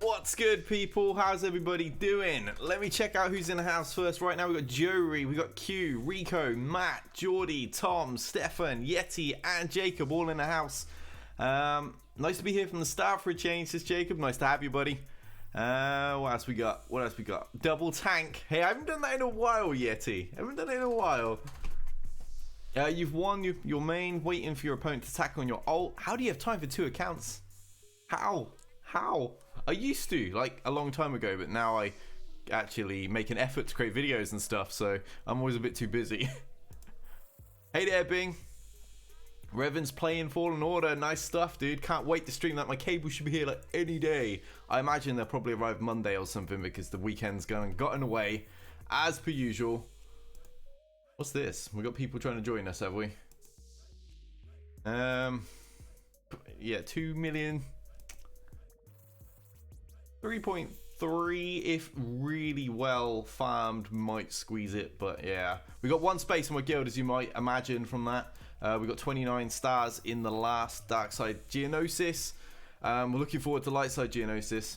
What's good, people? How's everybody doing? Let me check out who's in the house first. Right now, we got Jory, we got Q, Rico, Matt, Geordie, Tom, Stefan, Yeti, and Jacob all in the house. Nice to be here from the start for a change, says Jacob. Nice to have you, buddy. What else we got? What else we got? Double tank. Hey, I haven't done that in a while, Yeti. I haven't done it in a while. You've won your main, waiting for your opponent to tackle on your ult. How do you have time for 2 accounts? How? I used to, like, a long time ago, but now I actually make an effort to create videos and stuff, so I'm always a bit too busy. Hey there, Bing. Revan's playing Fallen Order. Nice stuff, dude. Can't wait to stream that. My cable should be here, like, any day. I imagine they'll probably arrive Monday or something because the weekend's gotten away, as per usual. What's this? We got people trying to join us, have we? Yeah, 2 million... 3.3 if really well farmed might squeeze it, but yeah, we got 1 space in my guild, as you might imagine from that. We got 29 stars in the last dark side Geonosis. We're looking forward to light side Geonosis,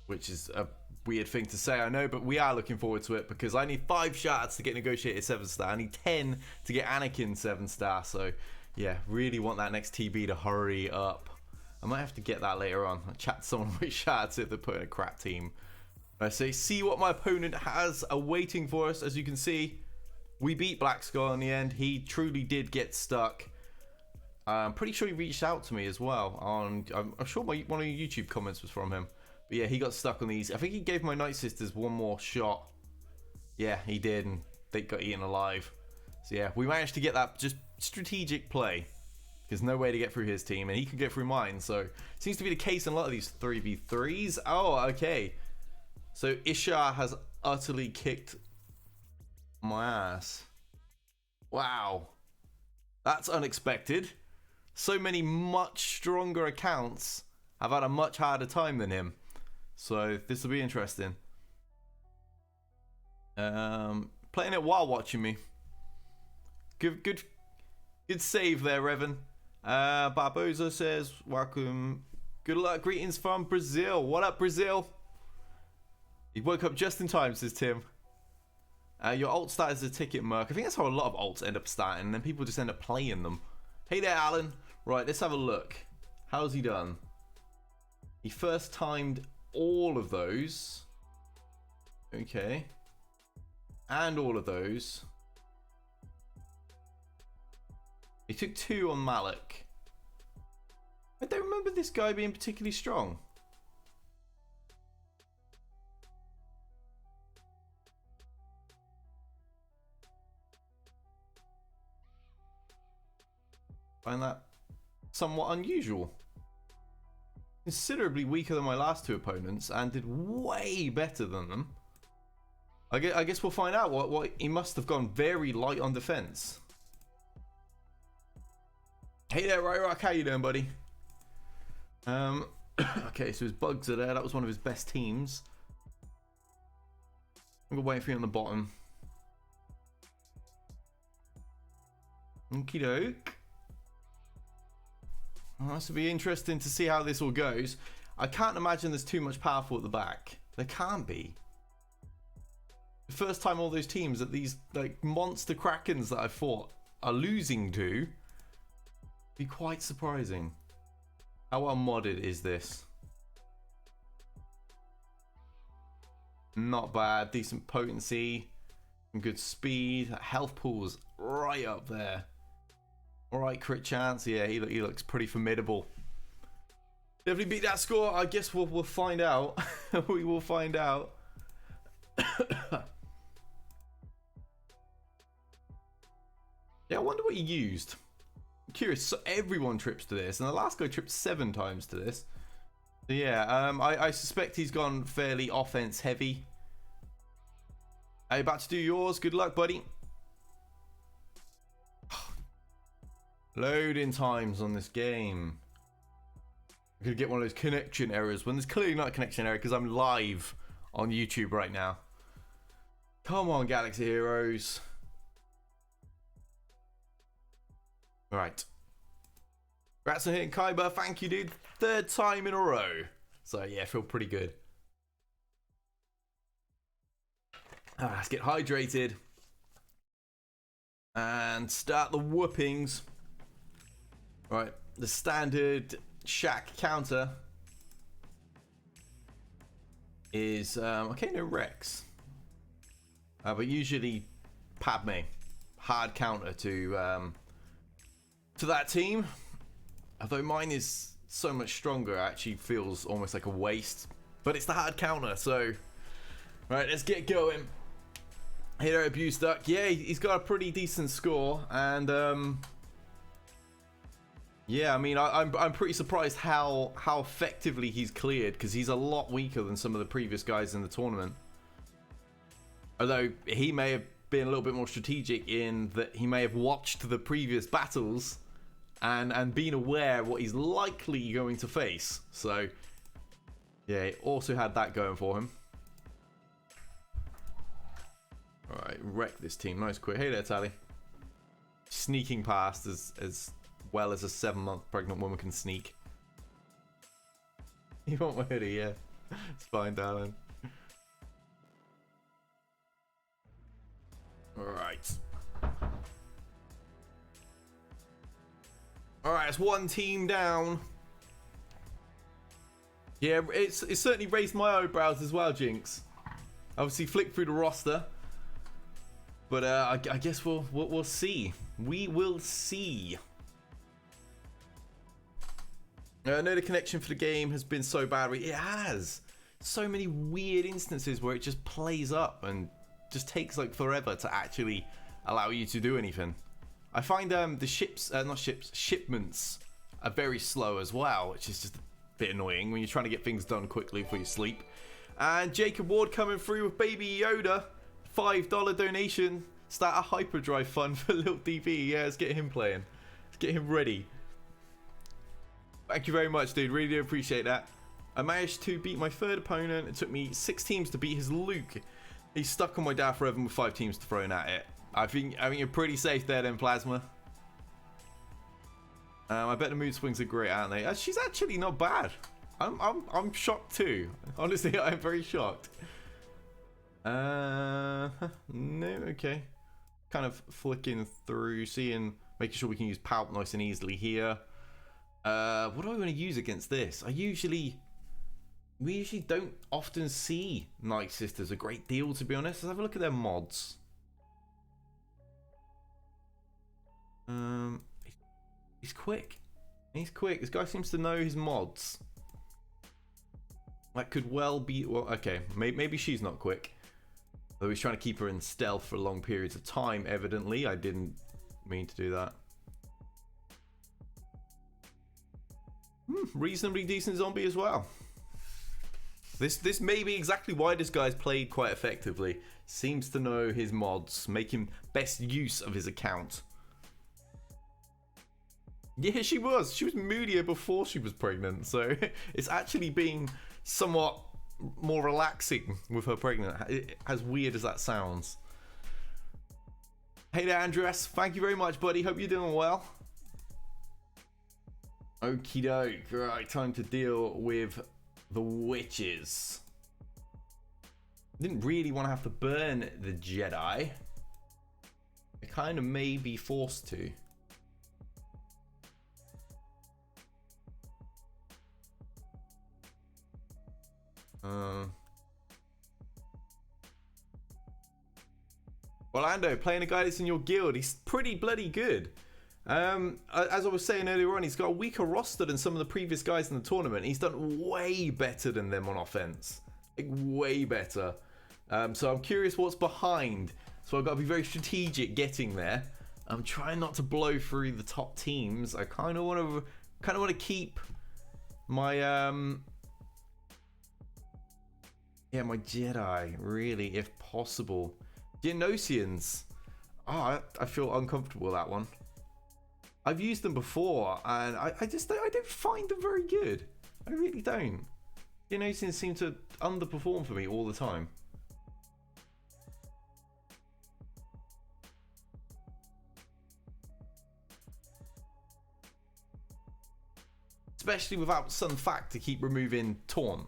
which is a weird thing to say, I know, but we are looking forward to it because I need 5 shards to get negotiated 7-star. I need 10 to get Anakin 7-star. So yeah, really want that next TB to hurry up. I might have to get that later on. I'll chat to someone with shards if they're putting a crap team. I say, see what my opponent has awaiting for us. As you can see, we beat Black Skull in the end. He truly did get stuck. I'm pretty sure he reached out to me as well. I'm sure one of your YouTube comments was from him. But yeah, he got stuck on these. I think he gave my Night Sisters 1 more shot. Yeah, he did, and they got eaten alive. So yeah, we managed to get that just strategic play. There's no way to get through his team, and he can get through mine. So, seems to be the case in a lot of these 3v3s. Oh, okay. So, Ishar has utterly kicked my ass. Wow. That's unexpected. So many much stronger accounts have had a much harder time than him. So, this will be interesting. Playing it while watching me. Good save there, Revan. Barboza says, welcome. Good luck. Greetings from Brazil. What up, Brazil? He woke up just in time, says Tim. Your ult start as a ticket, Merc. I think that's how a lot of ults end up starting, and then people just end up playing them. Hey there, Alan. Right, let's have a look. How's he done? He first timed all of those. Okay. And all of those. He took 2 on Malik. I don't remember this guy being particularly strong. Find that somewhat unusual. Considerably weaker than my last 2 opponents and did way better than them. I guess we'll find out what he must have gone very light on defense. Hey there, Ryrock, how you doing, buddy? Okay, so his bugs are there. That was one of his best teams. I'm gonna wait for you on the bottom. Okie doke. Well, this will be interesting to see how this all goes. I can't imagine there's too much powerful at the back. There can't be. The first time all those teams that these like monster Krakens that I fought are losing to. Be quite surprising. How well modded is this? Not bad. Decent potency. Some good speed. Health pools right up there. Alright, crit chance. Yeah, he looks pretty formidable. Definitely beat that score. I guess we'll find out. We will find out. Yeah, I wonder what he used. Curious, so everyone trips to this, and the last guy tripped 7 times to this. So yeah, I suspect he's gone fairly offense heavy. Are you about to do yours? Good luck, buddy. Loading times on this game. I'm gonna get one of those connection errors when there's clearly not a connection error because I'm live on YouTube right now. Come on, Galaxy Heroes. Right. Congrats on hitting Kyber. Thank you, dude. 3rd time in a row. So yeah, I feel pretty good. Let's get hydrated and start the whoopings. All right, the standard Shack counter is okay, no Rex, but usually Padme, hard counter to that team. Although mine is so much stronger, it actually feels almost like a waste. But it's the hard counter, so right, let's get going. Hero Abuse Duck, yeah, he's got a pretty decent score, and yeah, I mean, I'm pretty surprised how effectively he's cleared, because he's a lot weaker than some of the previous guys in the tournament. Although he may have been a little bit more strategic in that he may have watched the previous battles and been aware what he's likely going to face. So yeah, he also had that going for him. All right, wreck this team. Nice quit. Hey there, Tally. Sneaking past as well as a 7-month pregnant woman can sneak. You want my hoodie? Yeah. It's fine, darling. Alright. Alright, it's one team down. Yeah, it's certainly raised my eyebrows as well, Jinx. Obviously, flick through the roster. But I guess we'll see. We will see. I know the connection for the game has been so bad. It has. So many weird instances where it just plays up and just takes like forever to actually allow you to do anything. I find the shipments are very slow as well, which is just a bit annoying when you're trying to get things done quickly before you sleep. And Jacob Ward coming through with Baby Yoda. $5 donation. Start a hyperdrive fund for Little DB. Yeah, let's get him playing. Let's get him ready. Thank you very much, dude. Really do appreciate that. I managed to beat my third opponent. It took me 6 teams to beat his Luke. He's stuck on my Darth Revan with 5 teams thrown at it. I think you're pretty safe there then, Plasma. I bet the mood swings are great, aren't they? She's actually not bad. I'm shocked too. Honestly, I'm very shocked. No, okay. Kind of flicking through, making sure we can use Palp nice and easily here. What do I want to use against this? We usually don't often see Night Sisters a great deal, to be honest. Let's have a look at their mods. He's quick. He's quick. This guy seems to know his mods. That could well be... Well, okay. Maybe she's not quick. Though he's trying to keep her in stealth for long periods of time, evidently. I didn't mean to do that. Reasonably decent zombie as well. This may be exactly why this guy's played quite effectively. Seems to know his mods, making best use of his account. Yeah, she was. She was moodier before she was pregnant, so it's actually been somewhat more relaxing with her pregnant, as weird as that sounds. Hey there, Andreas. Thank you very much, buddy. Hope you're doing well. Okie doke. Right, time to deal with the witches. Didn't really want to have to burn the Jedi. I kind of may be forced to. Orlando, playing a guy that's in your guild, he's pretty bloody good. As I was saying earlier on, he's got a weaker roster than some of the previous guys in the tournament. He's done way better than them on offense, like way better. So I'm curious what's behind. So I've got to be very strategic getting there. I'm trying not to blow through the top teams. I kind of want to keep my my Jedi, really, if possible. Genosians. Oh, I feel uncomfortable with that one. I've used them before, and I don't find them very good. I really don't. Genosians seem to underperform for me all the time. especially without some fact to keep removing taunt.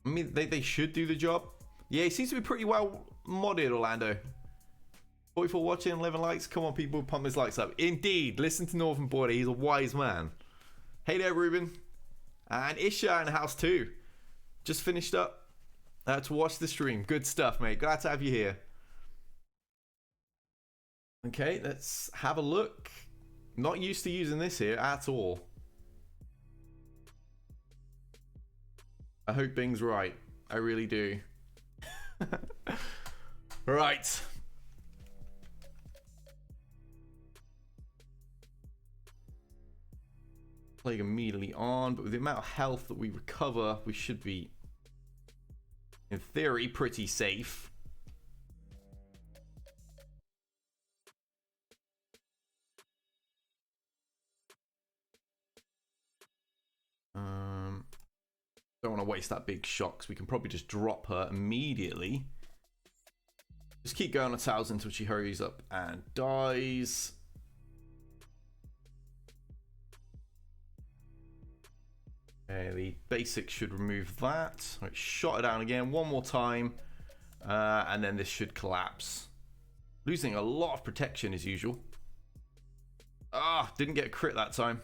I mean, they should do the job. Yeah, he seems to be pretty well modded, Orlando. 44 watching, 11 likes. Come on, people, pump his likes up. Indeed, listen to Northern Border. He's a wise man. Hey there, Ruben. And Isha in the house too. Just finished up to watch the stream. Good stuff, mate. Glad to have you here. Okay, let's have a look. Not used to using this here at all. I hope Bing's right. I really do. Right. Plague immediately on, but with the amount of health that we recover, we should be, in theory, pretty safe. Don't want to waste that big shock, because we can probably just drop her immediately. Just keep going 1,000 until she hurries up and dies. Okay, the basics should remove that. Right, shot her down again one more time, and then this should collapse. Losing a lot of protection as usual. Didn't get a crit that time.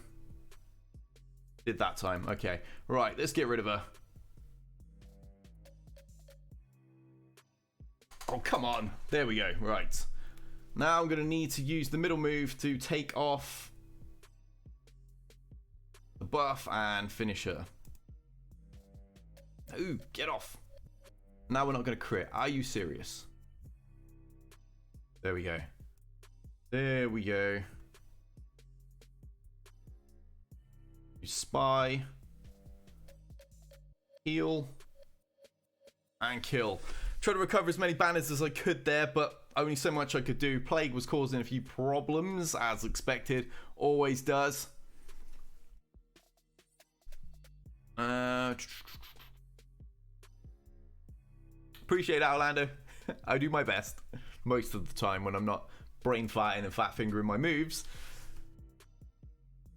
Did that time. Okay, right, let's get rid of her. Oh, come on. There we go. Right. Now I'm going to need to use the middle move to take off the buff and finish her. Ooh, get off. Now we're not going to crit. Are you serious? There we go. There we go. Spy. Heal. And kill. Try to recover as many banners as I could there, but only so much I could do. Plague was causing a few problems, as expected. Always does. Appreciate that, Orlando. I do my best most of the time when I'm not brain farting and fat fingering my moves.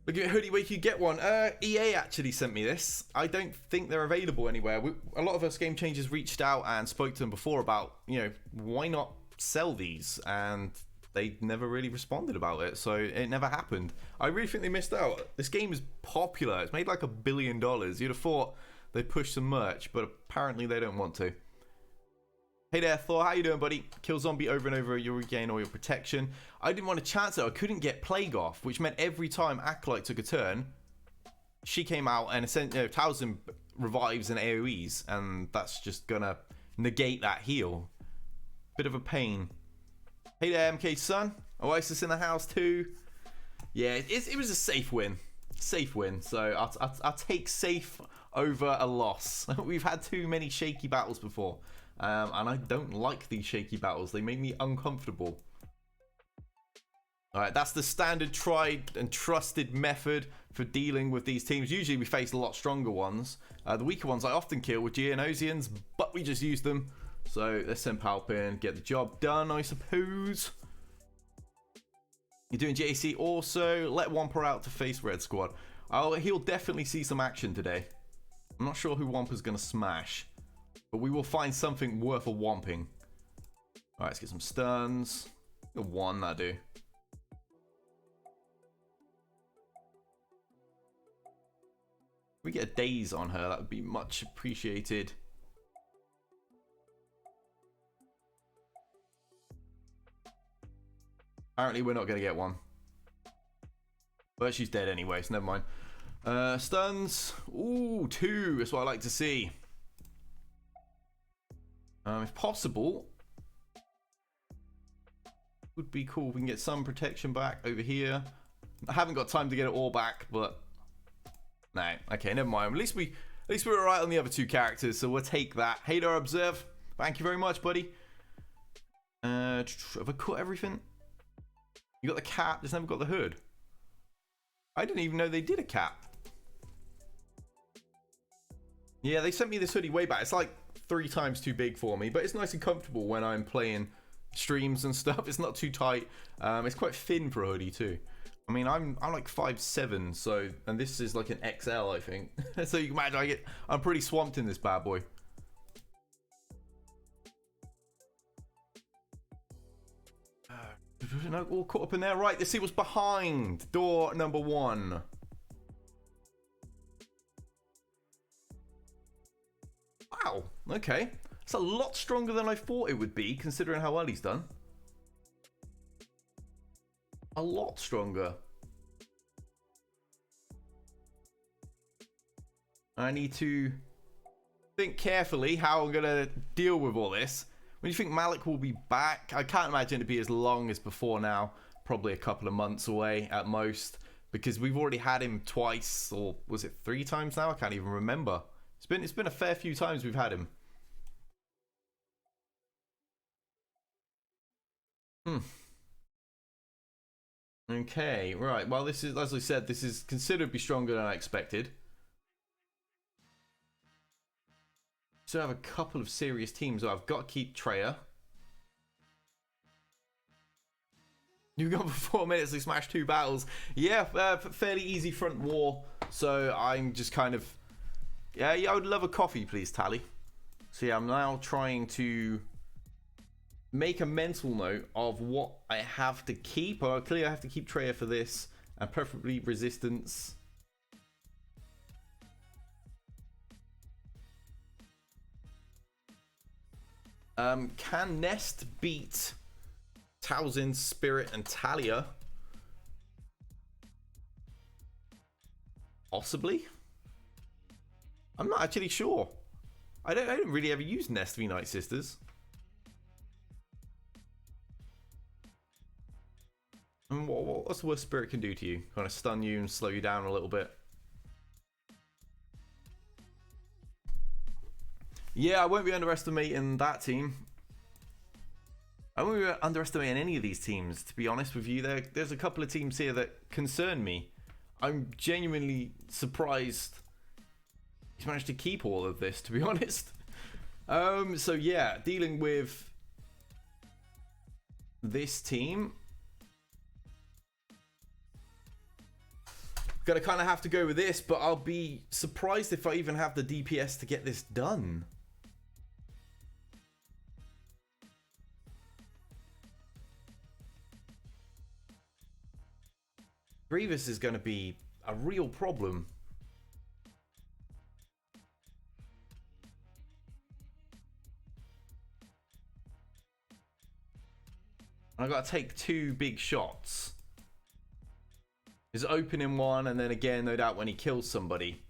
Look at Hoodie, where you could get one. EA actually sent me this. I don't think they're available anywhere. A lot of us Game Changers reached out and spoke to them before about, why not sell these? And they never really responded about it, so it never happened. I really think they missed out. This game is popular. It's made like $1 billion. You'd have thought they'd push some merch, but apparently they don't want to. Hey there, Thor. How you doing, buddy? Kill zombie over and over, you'll regain all your protection. I didn't want to chance it. I couldn't get Plague off, which meant every time Acolyte took a turn, she came out and Towson revives and AoEs, and that's just gonna negate that heal. Bit of a pain. Hey there, MK Sun. Oasis in the house too. Yeah, it was a safe win. Safe win. So I'll take safe over a loss. We've had too many shaky battles before. And I don't like these shaky battles. They make me uncomfortable. Alright, that's the standard tried and trusted method for dealing with these teams. Usually we face a lot stronger ones. The weaker ones I often kill with Geonosians, but we just use them. So let's send Palp in, get the job done, I suppose. You're doing JC also. Let Wampa out to face Red Squad. He'll definitely see some action today. I'm not sure who Wampa's going to smash. But we will find something worth a whomping. Alright, let's get some stuns. One, that'll do. If we get a daze on her, that would be much appreciated. Apparently we're not going to get one. But she's dead anyway, so never mind. Stuns. Ooh, 2. That's what I like to see. If possible, would be cool if we can get some protection back over here. I haven't got time to get it all back, but no. Okay, never mind. At least we're alright on the other two characters, so we'll take that. Hey there, Observe. Thank you very much, buddy. Have I caught everything? You got the cap, just never got the hood. I didn't even know they did a cap. Yeah, they sent me this hoodie way back. It's like 3 times too big for me, but it's nice and comfortable when I'm playing streams and stuff. It's not too tight. It's quite thin for a hoodie too. I mean, I'm like 5'7", so, and this is like an XL, I think. So you can imagine I'm pretty swamped in this bad boy. No, all caught up in there. Right, let's see what's behind door number 1. Wow, okay. It's a lot stronger than I thought it would be, considering how well he's done. A lot stronger. I need to think carefully how I'm going to deal with all this. When you think Malik will be back, I can't imagine it'd be as long as before now. Probably a couple of months away at most, because we've already had him twice, or was it 3 times now? I can't even remember. It's been a fair few times we've had him. Okay, right. Well, this is, as I said, this is considerably stronger than I expected. So I have a couple of serious teams. I've got to keep Treya. You've gone for 4 minutes to smash 2 battles. Yeah, fairly easy front war. So I'm just kind of... Yeah, I would love a coffee, please, Tally. So yeah, I'm now trying to make a mental note of what I have to keep. Or clearly I have to keep Treya for this. And preferably resistance. Can Nest beat Talzin, Spirit, and Talia? Possibly. I'm not actually sure. I don't really ever use Nest v Night Sisters. And what's the worst Spirit can do to you? Kind of stun you and slow you down a little bit. Yeah, I won't be underestimating that team. I won't be underestimating any of these teams, to be honest with you. There's a couple of teams here that concern me. I'm genuinely surprised he's managed to keep all of this, to be honest. So yeah, dealing with this team, gonna kind of have to go with this, but I'll be surprised if I even have the DPS to get this done. Grievous is going to be a real problem. And I got to take 2 big shots. He's opening one, and then again, no doubt when he kills somebody.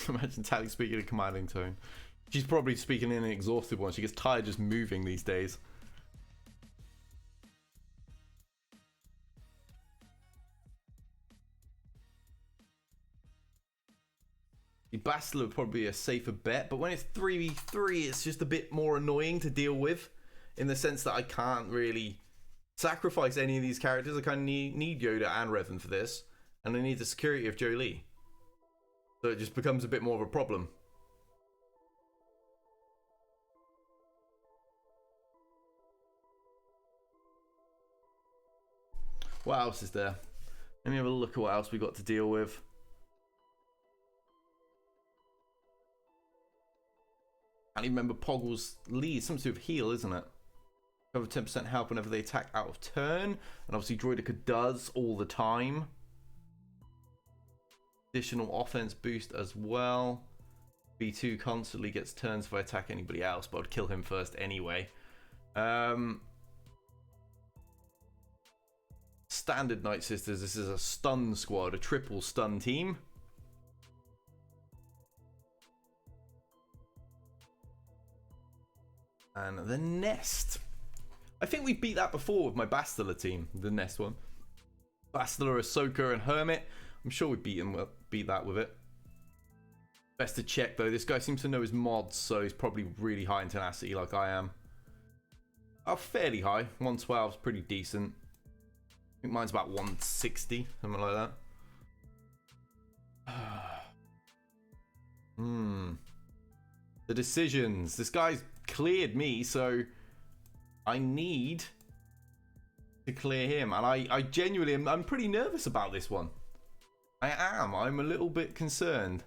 Imagine Tally speaking in a commanding tone. She's probably speaking in an exhausted one. She gets tired just moving these days. The Bastila would probably be a safer bet, but when it's 3v3, it's just a bit more annoying to deal with, in the sense that I can't really sacrifice any of these characters. I kind of need Yoda and Revan for this, and I need the security of Jolie. So it just becomes a bit more of a problem. What else is there? Let me have a look at what else we got to deal with. I can't even remember Poggle's lead. Something to do with heal, isn't it? Cover 10% help whenever they attack out of turn. And obviously Droidica does all the time. Additional offense boost as well. B2 constantly gets turns if I attack anybody else, but I'd kill him first anyway. Standard Night Sisters. This is a stun squad, a triple stun team. And the Nest. I think we beat that before with my Bastila team, the Nest one. Bastila, Ahsoka, and Hermit. I'm sure we beat that with it. Best to check though. This guy seems to know his mods, so he's probably really high in tenacity like I am. Oh, fairly high. 112 is pretty decent. I think mine's about 160, something like that. The decisions. This guy's cleared me, so I need to clear him. And I genuinely am, I'm pretty nervous about this one. I am. I'm a little bit concerned.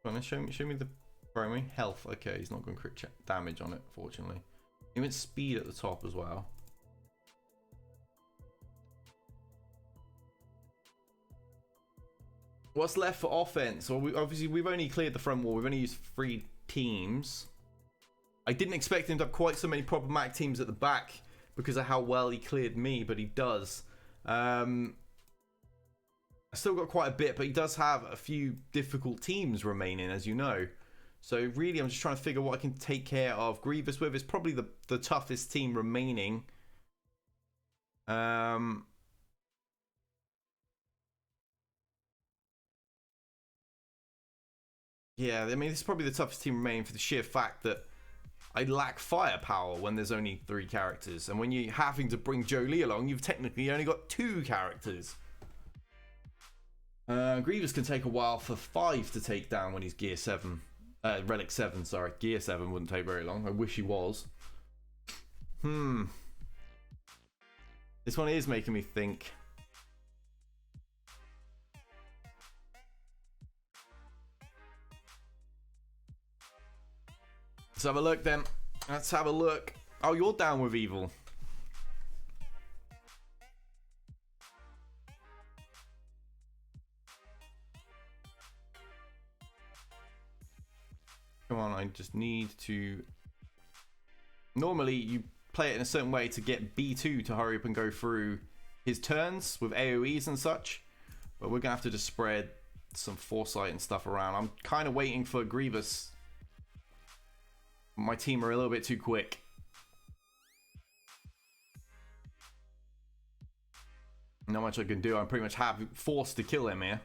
Come on, show me the primary health. Okay, he's not going to crit damage on it, fortunately. He went speed at the top as well. What's left for offense? Well, obviously we've only cleared the front wall. We've only used 3 teams. I didn't expect him to have quite so many problematic teams at the back because of how well he cleared me, but he does. I still got quite a bit, but he does have a few difficult teams remaining, as you know. So really, I'm just trying to figure what I can take care of. Grievous with is probably the toughest team remaining. Yeah, I mean, this is probably the toughest team remaining for the sheer fact that I lack firepower when there's only 3 characters. And when you're having to bring Jolie along, you've technically only got 2 characters. Grievous can take a while for 5 to take down when he's Gear 7. Relic 7, sorry. Gear 7 wouldn't take very long. I wish he was. This one is making me think. Let's have a look then. Let's have a look. Oh, you're down with evil. Come on, I just need to... Normally, you play it in a certain way to get B2 to hurry up and go through his turns with AoEs and such. But we're going to have to just spread some foresight and stuff around. I'm kind of waiting for Grievous. My team are a little bit too quick. Not much I can do. I'm pretty much forced to kill him here.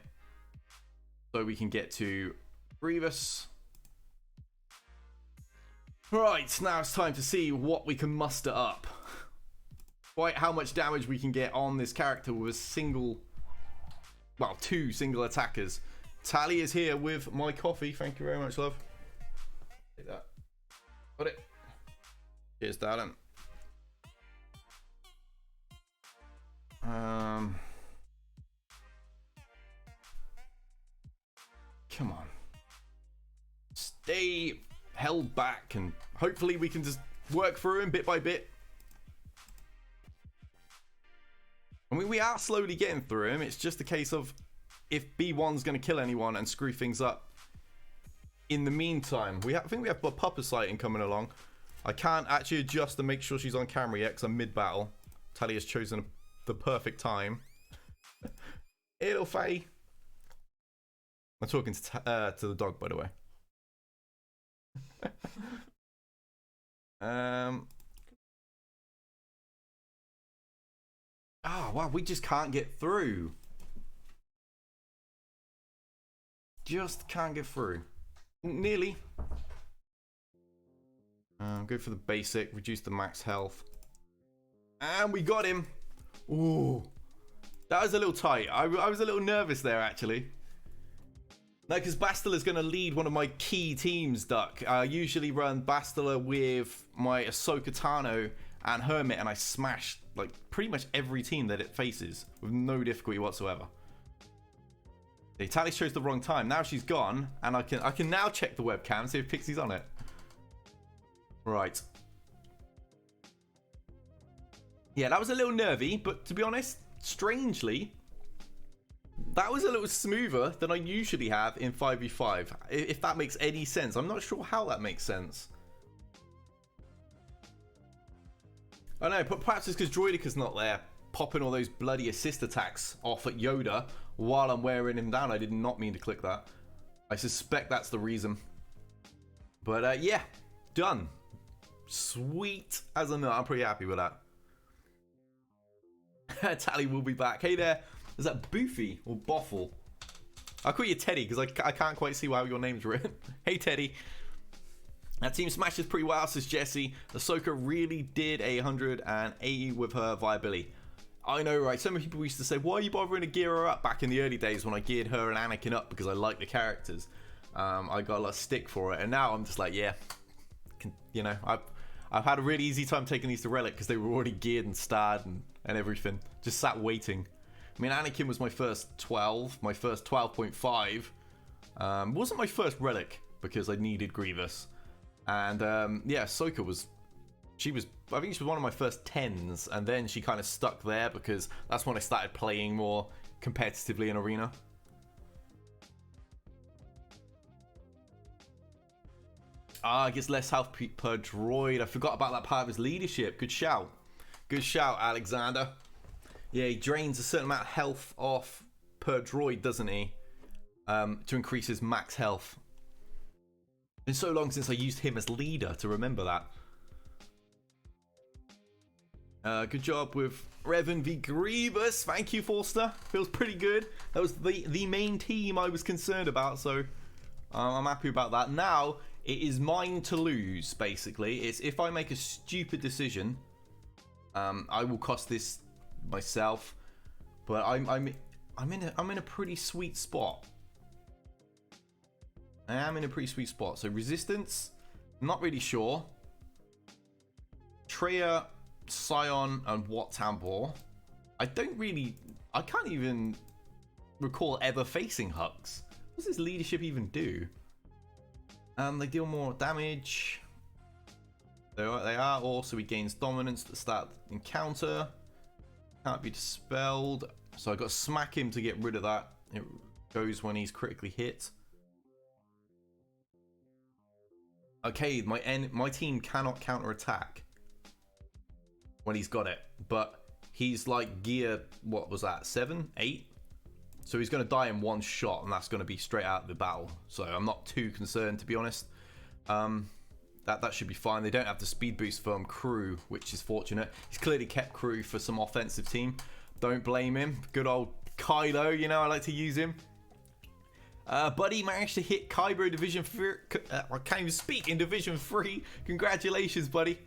So we can get to Grievous. Right, now it's time to see what we can muster up. Quite how much damage we can get on this character with a single... Well, 2 single attackers. Tally is here with my coffee. Thank you very much, love. Take that. Got it. Cheers, darling. Come on. Stay held back and hopefully we can just work through him bit by bit. I mean, we are slowly getting through him. It's just a case of if B1's going to kill anyone and screw things up. In the meantime, I think we have a Pupper sighting coming along. I can't actually adjust to make sure she's on camera yet because I'm mid-battle. Tally has chosen the perfect time. Hello, Faye. I'm talking to the dog, by the way. Oh, wow, we just can't get through. Just can't get through. Nearly. Go for the basic, reduce the max health. And we got him. Ooh. That was a little tight. I was a little nervous there, actually. No, because Bastila is going to lead one of my key teams, Duck. I usually run Bastila with my Ahsoka Tano and Hermit, and I smash like pretty much every team that it faces with no difficulty whatsoever. The Tally chose the wrong time. Now she's gone, and I can now check the webcam, see if Pixie's on it. Right. Yeah, that was a little nervy, but to be honest, strangely, that was a little smoother than I usually have in 5v5. If that makes any sense. I'm not sure how that makes sense. I know, but perhaps it's because Droidica's not there, popping all those bloody assist attacks off at Yoda while I'm wearing him down. I did not mean to click that. I suspect that's the reason. But yeah, done. Sweet as a nut. I'm pretty happy with that. Tally will be back. Hey there. Is that Boofy or Boffle? I'll call you Teddy because I can't quite see how your name's written. Hey, Teddy. That team smashes pretty well, says Jesse. Ahsoka really did 180 with her viability. I know, right? So many people used to say, why are you bothering to gear her up? Back in the early days when I geared her and Anakin up because I liked the characters. I got a lot of stick for it. And now I'm just like, yeah. You know, I've had a really easy time taking these to Relic because they were already geared and starred and everything. Just sat waiting. I mean, Anakin was my first 12. My first 12.5. Wasn't my first Relic because I needed Grievous. And yeah, Ahsoka was, I think she was one of my first 10s, and then she kind of stuck there because that's when I started playing more competitively in Arena. I guess less health per droid. I forgot about that part of his leadership. Good shout. Good shout, Alexander. Yeah, he drains a certain amount of health off per droid, doesn't he? To increase his max health. It's been so long since I used him as leader to remember that. Good job with Revan v Grievous. Thank you, Forster. Feels pretty good. That was the main team I was concerned about, so I'm happy about that. Now, it is mine to lose, basically. It's if I make a stupid decision, I will cost this myself. But I'm in a pretty sweet spot. I am in a pretty sweet spot. So resistance, not really sure. Traya, Scion, and Wat Tambor. I can't even recall ever facing Hux. What does this leadership even do? They deal more damage. They are also, he gains dominance at the start of the encounter. Can't be dispelled. So I got to smack him to get rid of that. It goes when he's critically hit. Okay, my team cannot counterattack when he's got it, but he's like gear, what was that, 7, 8? So he's going to die in one shot, and that's going to be straight out of the battle. So I'm not too concerned, to be honest. That should be fine. They don't have the speed boost from crew, which is fortunate. He's clearly kept crew for some offensive team. Don't blame him. Good old Kylo, you know, I like to use him. Buddy managed to hit Kyber in Division 3. I can't even speak in Division 3. Congratulations, buddy.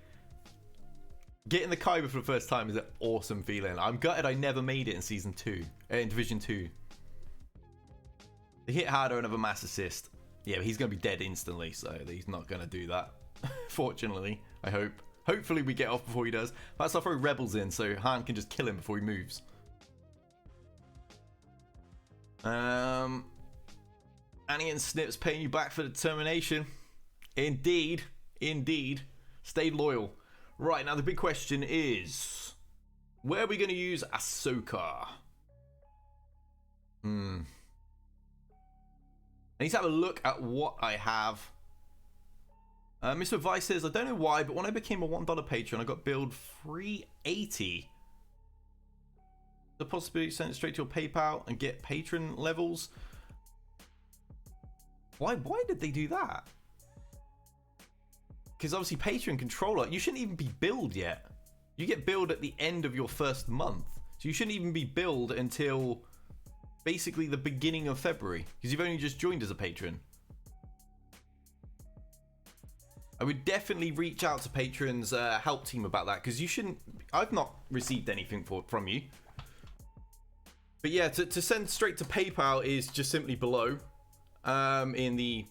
Getting the Kyber for the first time is an awesome feeling. I'm gutted I never made it in Season 2. In Division 2. They hit harder and have a mass assist. Yeah, but he's going to be dead instantly, so he's not going to do that. Fortunately, I hope. Hopefully we get off before he does. Perhaps I'll throw Rebels in so Han can just kill him before he moves. Annie and Snips paying you back for determination. Indeed. Indeed. Stay loyal. Right, now the big question is, where are we going to use Ahsoka? I need to have a look at what I have. Mr. Vice says, I don't know why, but when I became a $1 patron, I got billed $380. The possibility to send it straight to your PayPal and get patron levels. Why did they do that? Because obviously Patreon controller, you shouldn't even be billed yet. You get billed at the end of your first month. So you shouldn't even be billed until basically the beginning of February. Because you've only just joined as a patron. I would definitely reach out to patrons help team about that. Because you shouldn't, I've not received anything from you. But yeah, to send straight to PayPal is just simply below. In the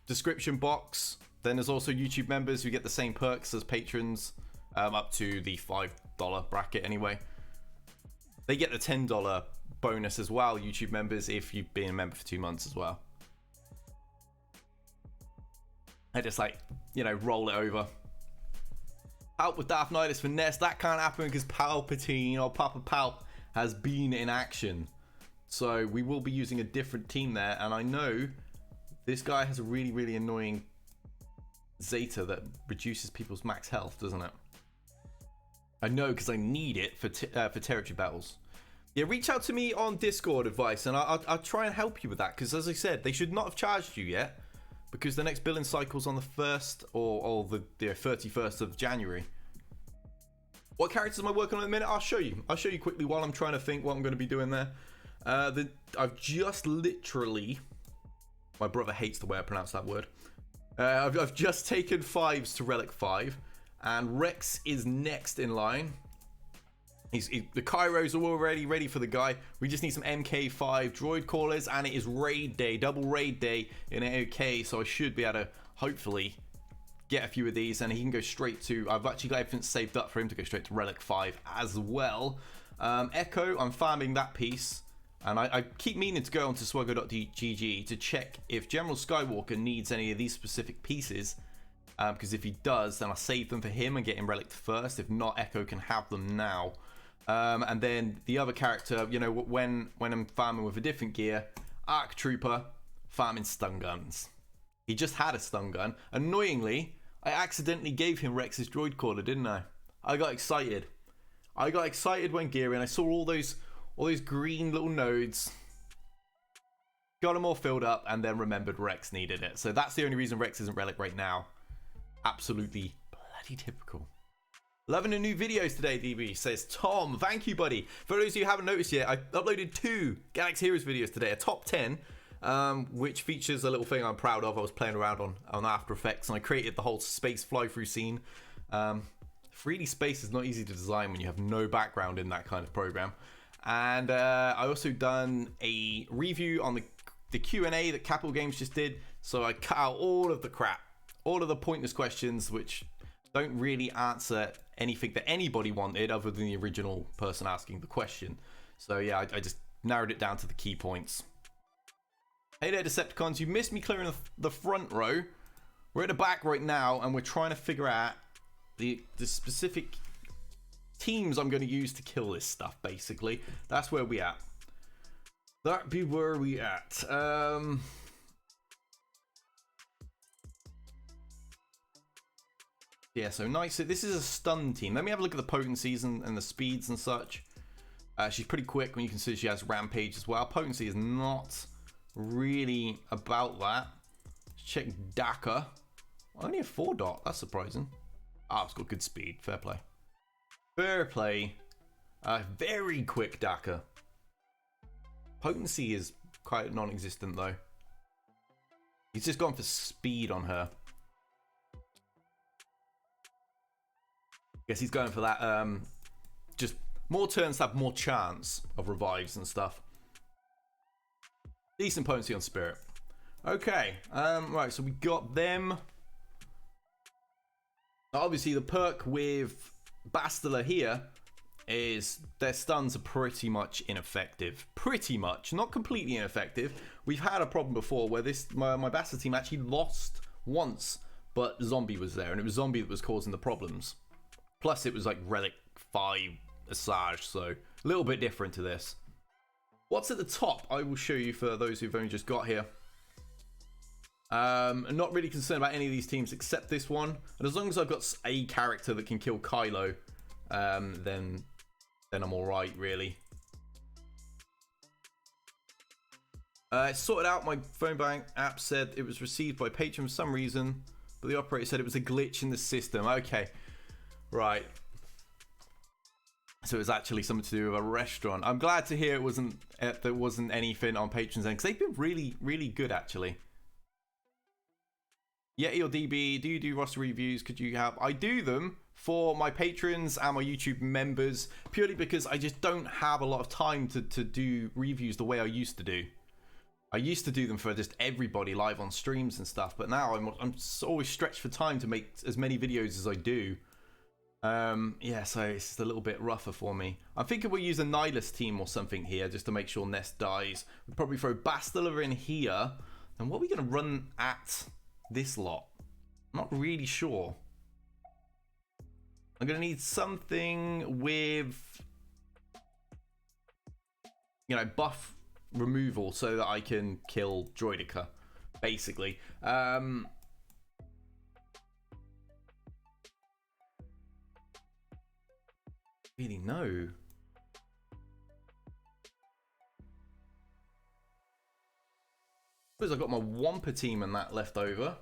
description box. Then there's also YouTube members who get the same perks as patrons, up to the $5 bracket anyway. They get the $10 bonus as well, YouTube members, if you've been a member for 2 months as well. I just like, you know, roll it over. Out with Darth Nihilus for Nest. That can't happen because Palpatine, or Papa Palp, has been in action. So we will be using a different team there, and I know this guy has a really, really annoying Zeta that reduces people's max health, doesn't it? I know because I need it for territory battles. Yeah, reach out to me on Discord, Advice, and I'll try and help you with that, because as I said, they should not have charged you yet, because the next billing cycle's on the 1st or the 31st of January. What characters am I working on at the minute? I'll show you. I'll show you quickly while I'm trying to think what I'm going to be doing there. I've just literally... My brother hates the way I pronounce that word. I've just taken 5s to Relic 5, and Rex is next in line. The Kyros are already ready for the guy. We just need some MK5 droid callers, and it is raid day, double raid day in AOK, so I should be able to hopefully get a few of these, and he can go straight to... I've actually got everything saved up for him to go straight to Relic 5 as well. Echo, I'm farming that piece, and I keep meaning to go onto SWGOH to check if General Skywalker needs any of these specific pieces, because if he does, then I'll save them for him and get him Relic first. If not, Echo can have them now. And then the other character, you know, when I'm farming with a different gear, Arc Trooper, farming stun guns. He just had a stun gun. Annoyingly, I accidentally gave him Rex's droid caller, didn't I? I got excited. I got excited when gearing. I saw all those green little nodes. Got them all filled up, and then remembered Rex needed it. So that's the only reason Rex isn't Relic right now. Absolutely bloody typical. Loving the new videos today, DB, says Tom. Thank you, buddy. For those of you who haven't noticed yet, I uploaded 2 Galaxy Heroes videos today. A top 10, which features a little thing I'm proud of. I was playing around on After Effects, and I created the whole space fly-through scene. 3D space is not easy to design when you have no background in that kind of program. And I also done a review on the Q&A that Capital Games just did. So I cut out all of the crap, all of the pointless questions, which don't really answer anything that anybody wanted other than the original person asking the question. So yeah, I just narrowed it down to the key points. Hey there, Decepticons, you missed me clearing the front row. We're at the back right now, and we're trying to figure out the specific teams I'm going to use to kill this stuff, basically. That's where we at. That be where we at. Yeah, so nice. This is a stun team. Let me have a look at the potencies and the speeds and such. She's pretty quick when you consider she has rampage as well. Potency is not really about that. Let's check Dakar. Only a 4 dot. That's surprising. Ah, it's got good speed. Fair play. Fair play. Very quick Dakar. Potency is quite non-existent though. He's just gone for speed on her. Guess he's going for that, just more turns to have more chance of revives and stuff. Decent potency on Spirit. Okay, right, so we got them. Obviously, the perk with Bastila here is their stuns are pretty much ineffective. Pretty much, not completely ineffective. We've had a problem before where my Bastila team actually lost once, but Zombie was there, and it was Zombie that was causing the problems. Plus, it was like Relic 5 Asajj, so a little bit different to this. What's at the top, I will show you for those who've only just got here. I'm not really concerned about any of these teams except this one. And as long as I've got a character that can kill Kylo, then I'm alright, really. Sorted out, my phone bank app said it was received by Patreon for some reason, but the operator said it was a glitch in the system. Okay. Right. So it was actually something to do with a restaurant. I'm glad to hear there wasn't anything on Patreon's end, because they've been really, really good, actually. Yeti or DB, do you do roster reviews? Could you have... I do them for my patrons and my YouTube members, purely because I just don't have a lot of time to do reviews the way I used to do. I used to do them for just everybody live on streams and stuff, but now I'm always stretched for time to make as many videos as I do. Yeah, so it's just a little bit rougher for me. I'm thinking we'll use a Nihilist team or something here just to make sure Nest dies. We'll probably throw Bastila in here. And what are we going to run at this lot? I'm not really sure. I'm going to need something with, you know, buff removal so that I can kill Droidica, basically. Really no. Suppose I've got my Wampa team and that left over.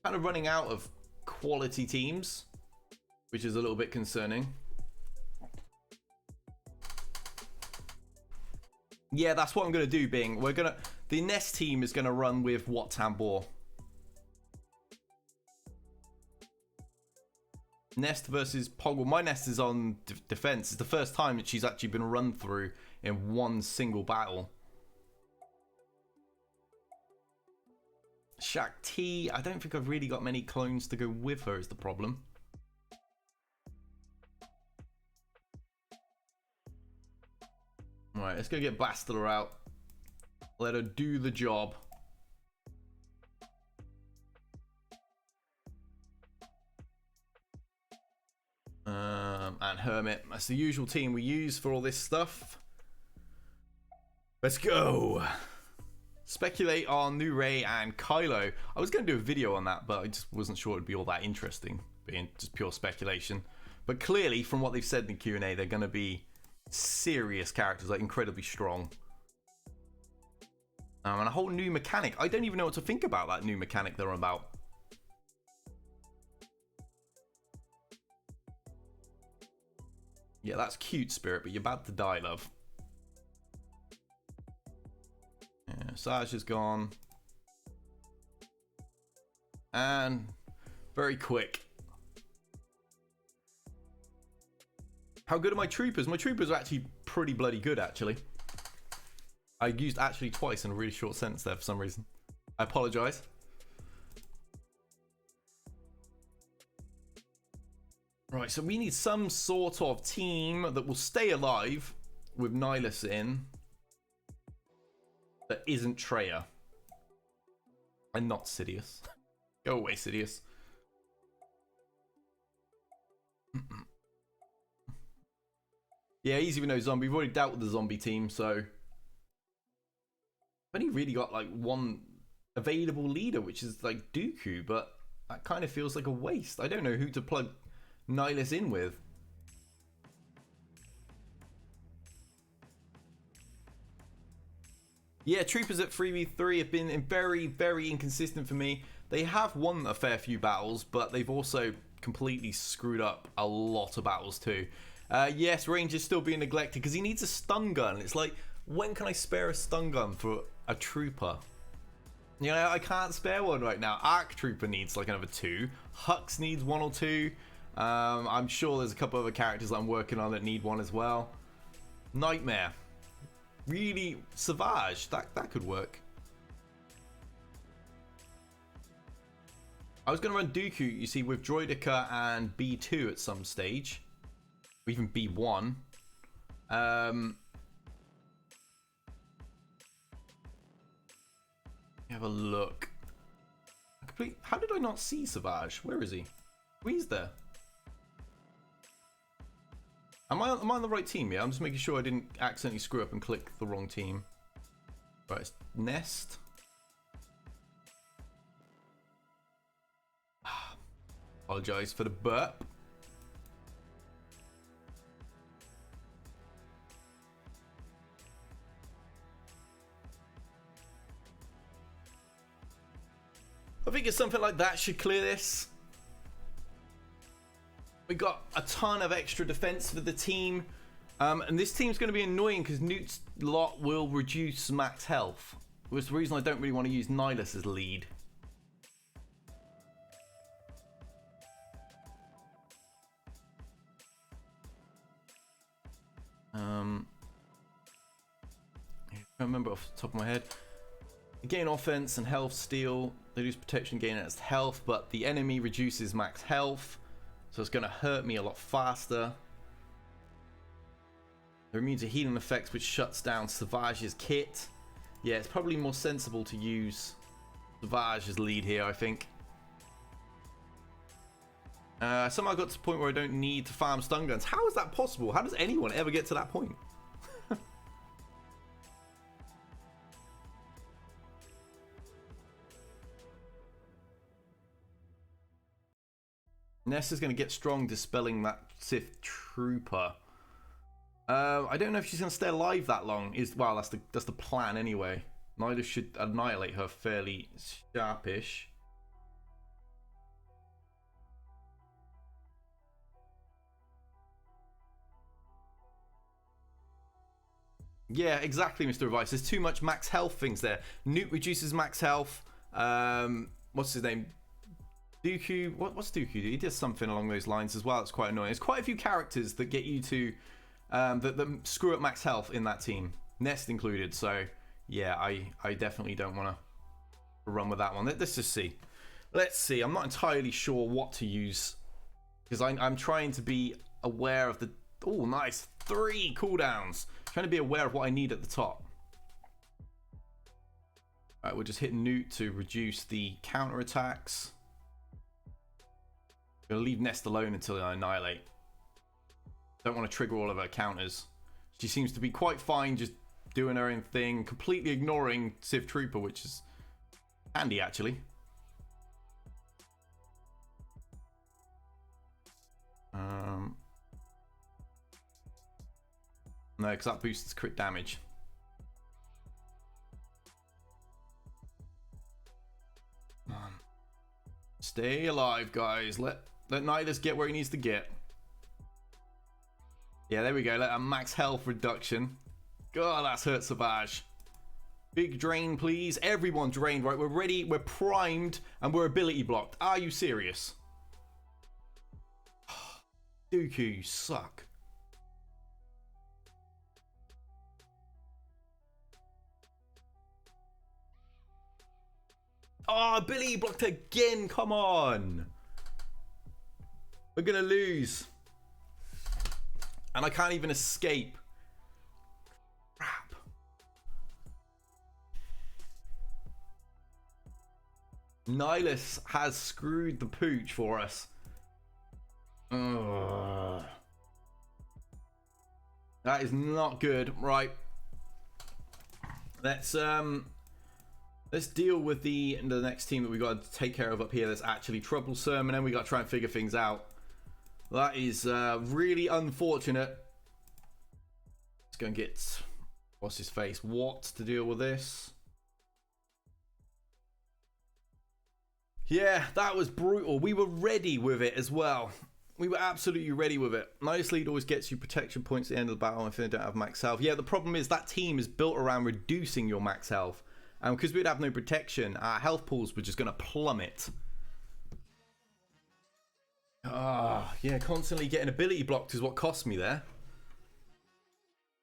Kind of running out of quality teams, which is a little bit concerning. Yeah, that's what I'm gonna do, Bing. The Nest team is going to run with Wat Tambor. Nest versus Poggle. My Nest is on defense. It's the first time that she's actually been run through in one single battle. Shakti. I don't think I've really got many clones to go with her is the problem. Alright, let's go get Bastila out. Let her do the job. And Hermit. That's the usual team we use for all this stuff. Let's go. Speculate on New Ray and Kylo. I was going to do a video on that, but I just wasn't sure it'd be all that interesting, being just pure speculation. But clearly, from what they've said in the Q&A, they're going to be serious characters, like incredibly strong. And a whole new mechanic. I don't even know what to think about that new mechanic they're about. Yeah, that's cute, Spirit, but you're about to die, love. Yeah, Saj is gone. And very quick. How good are my troopers? My troopers are actually pretty bloody good, actually. I used actually twice in a really short sentence there for some reason. I apologize. Right, so we need some sort of team that will stay alive with Nihilus in that isn't Traya. And not Sidious. Go away, Sidious. Yeah, easy with no zombie. We've already dealt with the zombie team, so I've only really got like one available leader, which is like Dooku, but that kind of feels like a waste. I don't know who to plug Nihilus in with. Yeah, troopers at 3v3 have been very, very inconsistent for me. They have won a fair few battles, but they've also completely screwed up a lot of battles too. Yes, range is still being neglected because he needs a stun gun. It's like, when can I spare a stun gun for a trooper? You know, I can't spare one right now. Arc Trooper needs like another 2. Hux needs 1 or 2. I'm sure there's a couple other characters that I'm working on that need 1 as well. Nightmare. Really, Savage. That could work. I was going to run Dooku, you see, with Droidica and B2 at some stage. Or even B1. Have a look. How did I not see Savage? Where is he? Oh, he's there. Am I on the right team? Yeah, I'm just making sure I didn't accidentally screw up and click the wrong team. Right, it's Nest. Apologize for the burp. I think it's something like that should clear this. We got a ton of extra defense for the team. And this team's going to be annoying because Newt's lot will reduce max health. Which is the reason I don't really want to use Nihilus as lead. I can't remember off the top of my head. They gain offense and health steal. They lose protection, gain its health, but the enemy reduces max health. So it's going to hurt me a lot faster. They're immune to healing effects, which shuts down Savage's kit. Yeah, it's probably more sensible to use Savage as lead here, I think. Somehow I got to the point where I don't need to farm stun guns. How is that possible? How does anyone ever get to that point? Ness is going to get strong dispelling that Sith trooper. I don't know if she's going to stay alive that long. Well, that's the plan anyway. Neither should annihilate her fairly sharpish. Yeah, exactly, Mr. Advice. There's too much max health things there. Newt reduces max health. What's his name? Dooku. What's Dooku do? He does something along those lines as well. It's quite annoying. There's quite a few characters that get you to that screw up max health in that team, Nest included. So yeah, I definitely don't want to run with that one. Let's just see. Let's see. I'm not entirely sure what to use because I'm trying to be aware of the. Oh, nice. 3 cooldowns. Trying to be aware of what I need at the top. Alright, we'll just hit Newt to reduce the counter attacks. Gonna leave Nest alone until I annihilate. Don't want to trigger all of her counters. She seems to be quite fine just doing her own thing, completely ignoring Sith Trooper, which is handy actually. No, because that boosts crit damage. Come on. Stay alive, guys. Let Nihilus get where he needs to get. Yeah, there we go. Let a max health reduction. God, that's hurt Savage. Big drain, please. Everyone drained, right? We're ready. We're primed, and we're ability blocked. Are you serious? Dooku, you suck. Oh, ability blocked again. Come on. We're going to lose. And I can't even escape. Crap. Nihilus has screwed the pooch for us. Ugh. That is not good. Right. Let's deal with the next team that we got to take care of up here that's actually troublesome, and then we got to try and figure things out. That is really unfortunate. Let's go and get what's his face Watt to deal with this. Yeah, that was brutal. We were ready with it as well. We were absolutely ready with it. Nice lead always gets you protection points at the end of the battle if they don't have max health. Yeah, the problem is that team is built around reducing your max health. And because we'd have no protection, our health pools were just going to plummet. Yeah, constantly getting ability blocked is what cost me there.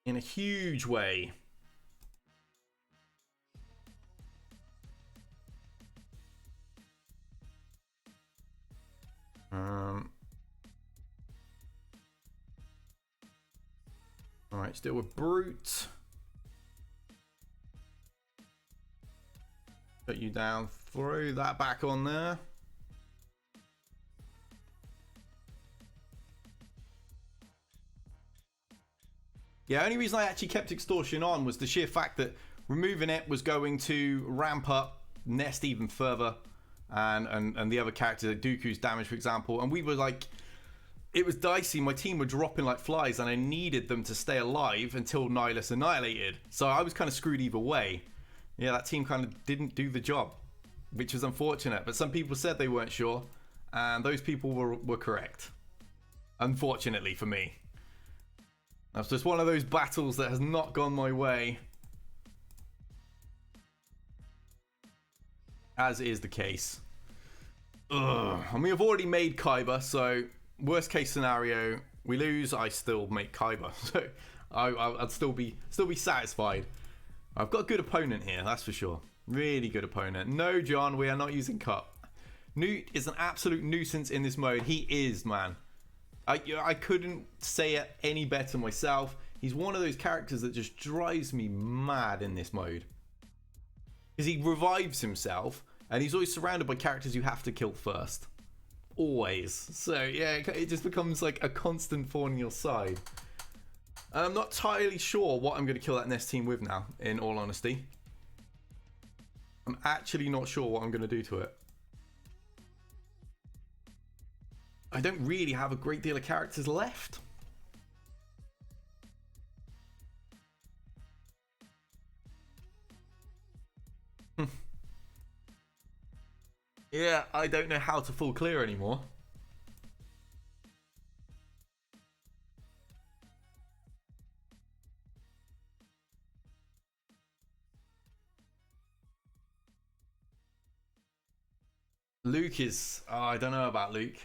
In a huge way. Alright, still with Brute. Put you down, throw that back on there. Yeah, only reason I actually kept Extortion on was the sheer fact that removing it was going to ramp up Nest even further, and the other characters, like Dooku's damage, for example. And we were like, it was dicey. My team were dropping like flies, and I needed them to stay alive until Nihilus annihilated. So I was kind of screwed either way. Yeah, that team kind of didn't do the job, which was unfortunate. But some people said they weren't sure, and those people were correct. Unfortunately for me. That's just one of those battles that has not gone my way. As is the case. Ugh. And we have already made Kyber, so worst case scenario, we lose, I still make Kyber. So I'd still be satisfied. I've got a good opponent here, that's for sure. Really good opponent. No, John, we are not using Cup. Newt is an absolute nuisance in this mode. He is, man. I couldn't say it any better myself. He's one of those characters that just drives me mad in this mode. Because he revives himself, and he's always surrounded by characters you have to kill first. Always. So, yeah, it just becomes like a constant thorn in your side. And I'm not entirely sure what I'm going to kill that Nest team with now, in all honesty. I'm actually not sure what I'm going to do to it. I don't really have a great deal of characters left. Yeah, I don't know how to full clear anymore. Luke is... Oh, I don't know about Luke.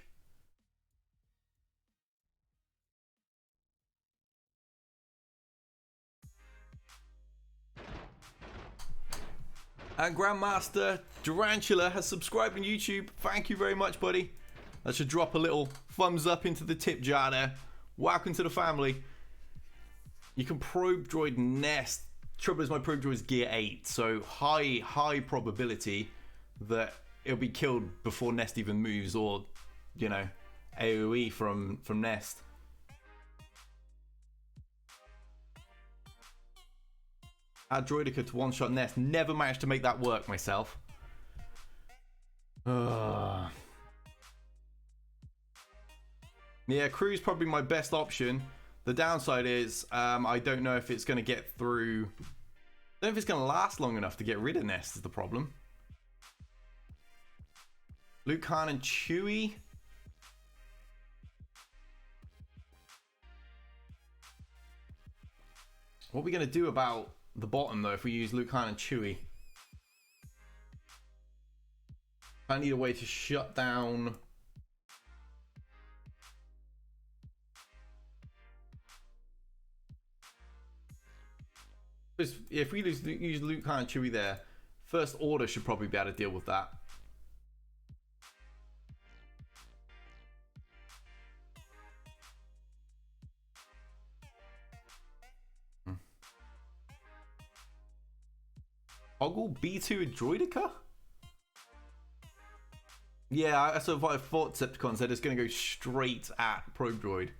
And Grandmaster Durantula has subscribed on YouTube. Thank you very much, buddy. That should drop a little thumbs up into the tip jar there. Welcome to the family. You can probe droid Nest. Trouble is my probe droid is gear 8, so high probability that it'll be killed before Nest even moves, or, you know, AoE from Nest. Add Droidica to one-shot Nest. Never managed to make that work myself. Yeah, crew's probably my best option. The downside is I don't know if it's going to get through. I don't know if it's going to last long enough to get rid of Nest is the problem. Luke, Han, and Chewie. What are we going to do about the bottom, though, if we use Luke, Han, and Chewie? I need a way to shut down... If we use Luke, Han, and Chewie there, First Order should probably be able to deal with that. Toggle B2 and Droidica? Yeah, that's what I thought. Decepticons said it's going to go straight at Probe Droid.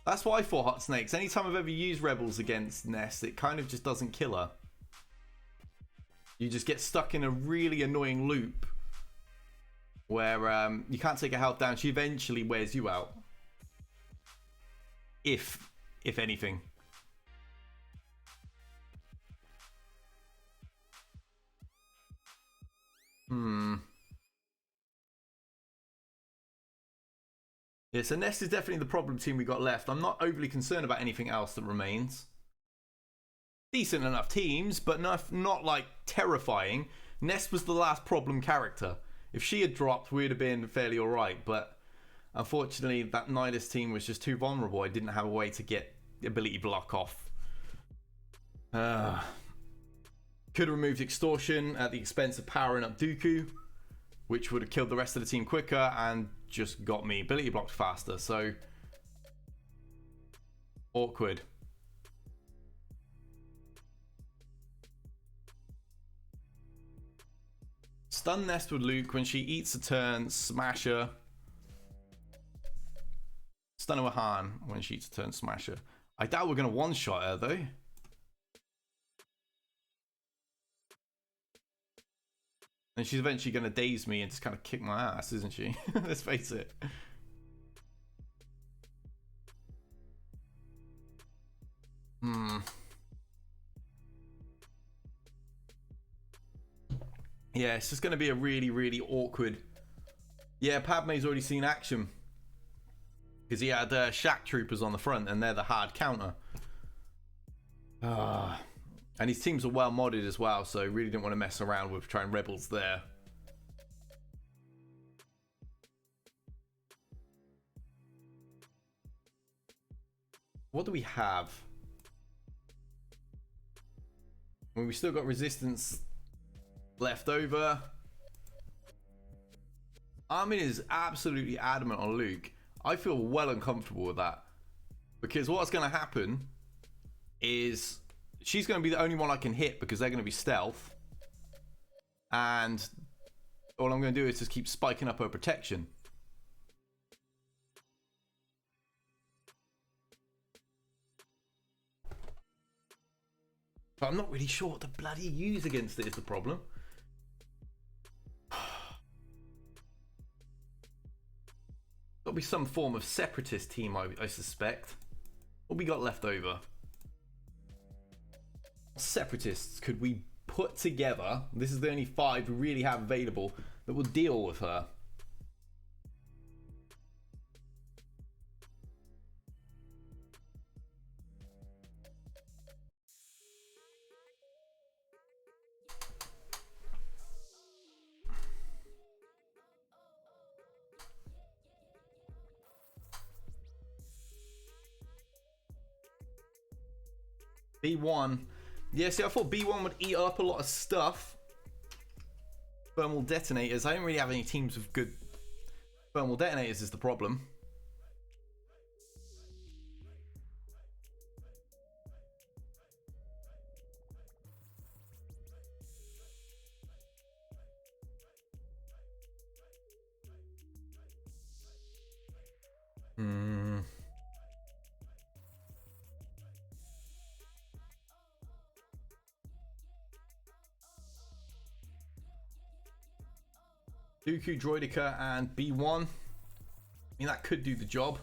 That's what I thought, Hot Snakes. Anytime I've ever used Rebels against Nest, it kind of just doesn't kill her. You just get stuck in a really annoying loop where you can't take her health down. She eventually wears you out. If anything. Yeah, so Nest is definitely the problem team we got left. I'm not overly concerned about anything else that remains. Decent enough teams, but not like terrifying. Nest was the last problem character. If she had dropped, we'd have been fairly alright, but unfortunately that Nihilist team was just too vulnerable. I didn't have a way to get the ability block off. Could have removed Extortion at the expense of powering up Dooku, which would have killed the rest of the team quicker and just got me ability blocked faster. So awkward. Stun Nest with Luke. When she eats a turn, smash her. Stun her with Han. When she eats a turn, smash her. I doubt we're going to one-shot her though. And she's eventually going to daze me and just kind of kick my ass, isn't she? Let's face it. Yeah, it's just going to be a really awkward... Yeah, Padme's already seen action. Because he had Shack Troopers on the front and they're the hard counter. And his teams are well modded as well, so really didn't want to mess around with trying Rebels there. What do we have? Well, we still got Resistance left over. Armin is absolutely adamant on Luke. I feel well uncomfortable with that. Because what's going to happen is... she's going to be the only one I can hit because they're going to be stealth. And all I'm going to do is just keep spiking up her protection. But I'm not really sure what to bloody use against it is the problem. There'll be some form of separatist team, I suspect. What we got left over? Separatists could we put together? This is the only 5 we really have available that will deal with her. B1. Yeah, see, I thought B1 would eat up a lot of stuff. Thermal detonators. I don't really have any teams with good thermal detonators is the problem. Dooku, Droidica, and B1. I mean, that could do the job.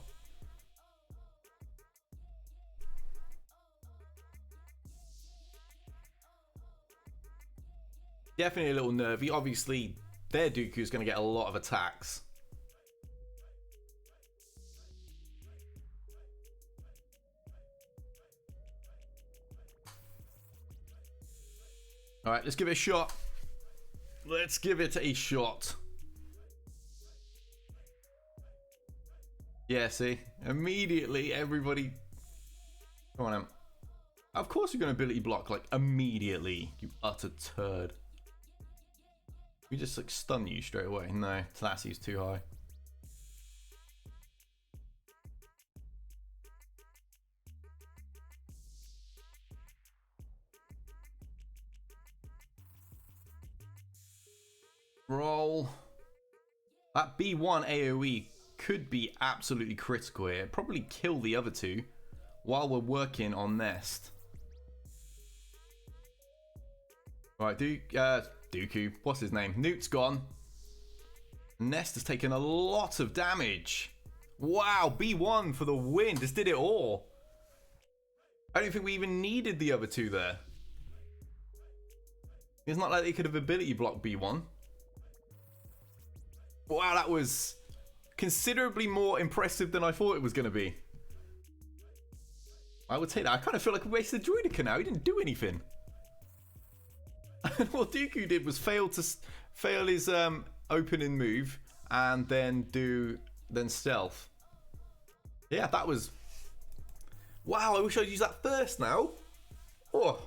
Definitely a little nervy. Obviously, their Dooku is going to get a lot of attacks. All right, let's give it a shot. Let's give it a shot. Yeah, see? Immediately, everybody... Come on, Em. Of course you're going to ability block, like, immediately. You utter turd. We just, like, stun you straight away. No, Thalasi's too high. Roll. That B1 AoE could be absolutely critical here. It'd probably kill the other two while we're working on Nest. Right, Dooku. What's his name? Newt's gone. Nest has taken a lot of damage. Wow, B1 for the win. Just did it all. I don't think we even needed the other two there. It's not like they could have ability blocked B1. Wow, that was considerably more impressive than I thought it was going to be. I would say that. I kind of feel like I wasted Droidica now. He didn't do anything. What Dooku did was fail his opening move and then stealth. Yeah, that was... Wow, I wish I'd used that first now. Oh.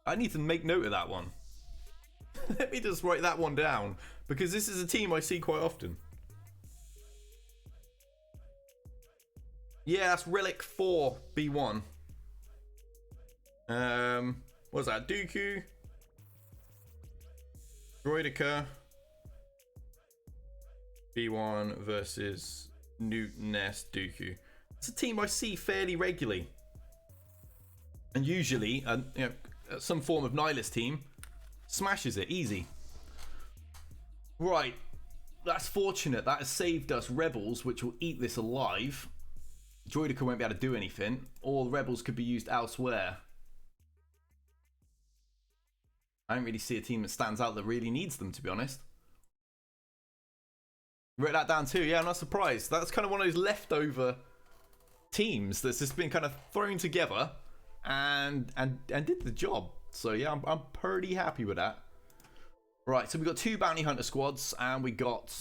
I need to make note of that one. Let me just write that one down, because this is a team I see quite often. Yeah, that's Relic 4 B1. What's that? Dooku, Droidica, B1 versus Newt, Nest, Dooku. It's a team I see fairly regularly, and usually, you know, some form of Nihilist team smashes it easy. Right, that's fortunate. That has saved us Rebels, which will eat this alive. Droidica won't be able to do anything. All Rebels could be used elsewhere. I don't really see a team that stands out that really needs them, to be honest. Wrote that down too. Yeah, I'm not surprised. That's kind of one of those leftover teams that's just been kind of thrown together and did the job. So yeah, I'm pretty happy with that. Right, so we've got 2 bounty hunter squads, and we got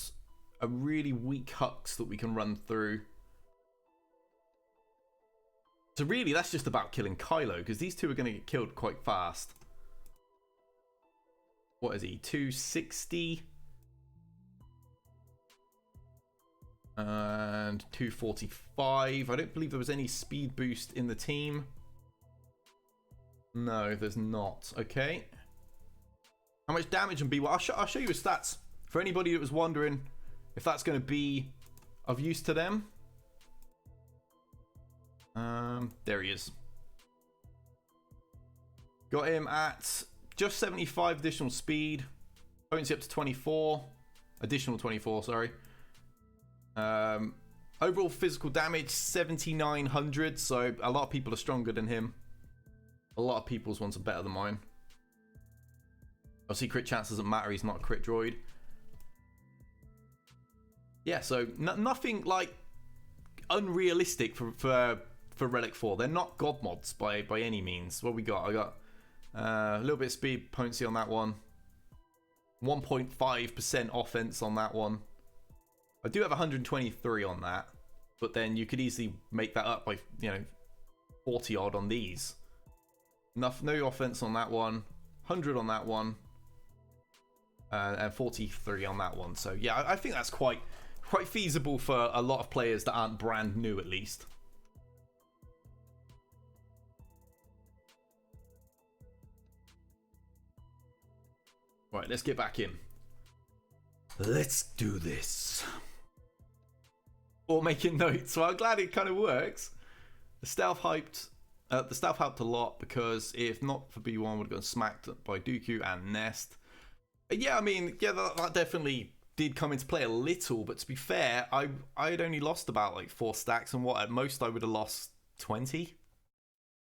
a really weak Hux that we can run through. So really, that's just about killing Kylo, because these two are going to get killed quite fast. What is he? 260 and 245. I don't believe there was any speed boost in the team. No, there's not. Okay. How much damage on B1? I'll show you his stats for anybody that was wondering if that's going to be of use to them. There he is. Got him at just 75 additional speed. Potency up to 24. Additional 24, sorry. Overall physical damage 7,900. So a lot of people are stronger than him. A lot of people's ones are better than mine. Obviously, crit chance doesn't matter. He's not a crit droid. Yeah, so nothing like unrealistic for Relic 4. They're not god mods by any means. What we got? I got a little bit of speed potency on that one. 1.5% offense on that one. I do have 123 on that, but then you could easily make that up by, you know, 40 odd on these. No offense on that one. 100 on that one. And 43 on that one. So yeah, I think that's quite feasible for a lot of players that aren't brand new, at least. Right, let's get back in. Let's do this. Or making notes. So I'm glad it kind of works. The stealth helped a lot, because if not for B1, would have gotten smacked by Dooku and Nest. Yeah, I mean, yeah, that definitely did come into play a little, but to be fair, I had only lost about like 4 stacks, and what at most I would have lost 20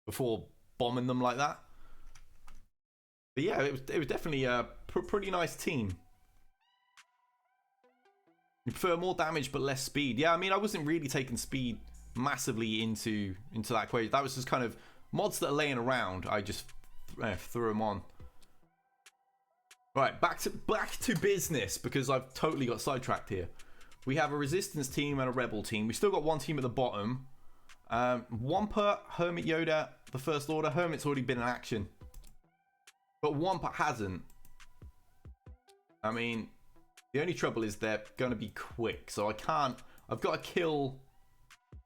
before bombing them like that. But yeah, it was definitely a pretty nice team. You prefer more damage but less speed. Yeah, I mean, I wasn't really taking speed massively into that equation. That was just kind of mods that are laying around. I just threw them on. Right, back to business, because I've totally got sidetracked here. We have a resistance team and a rebel team. We still got one team at the bottom. Wampa, Hermit Yoda, the First Order. Hermit's already been in action, but Wampa hasn't. I mean, the only trouble is they're going to be quick, so I can't. I've got to kill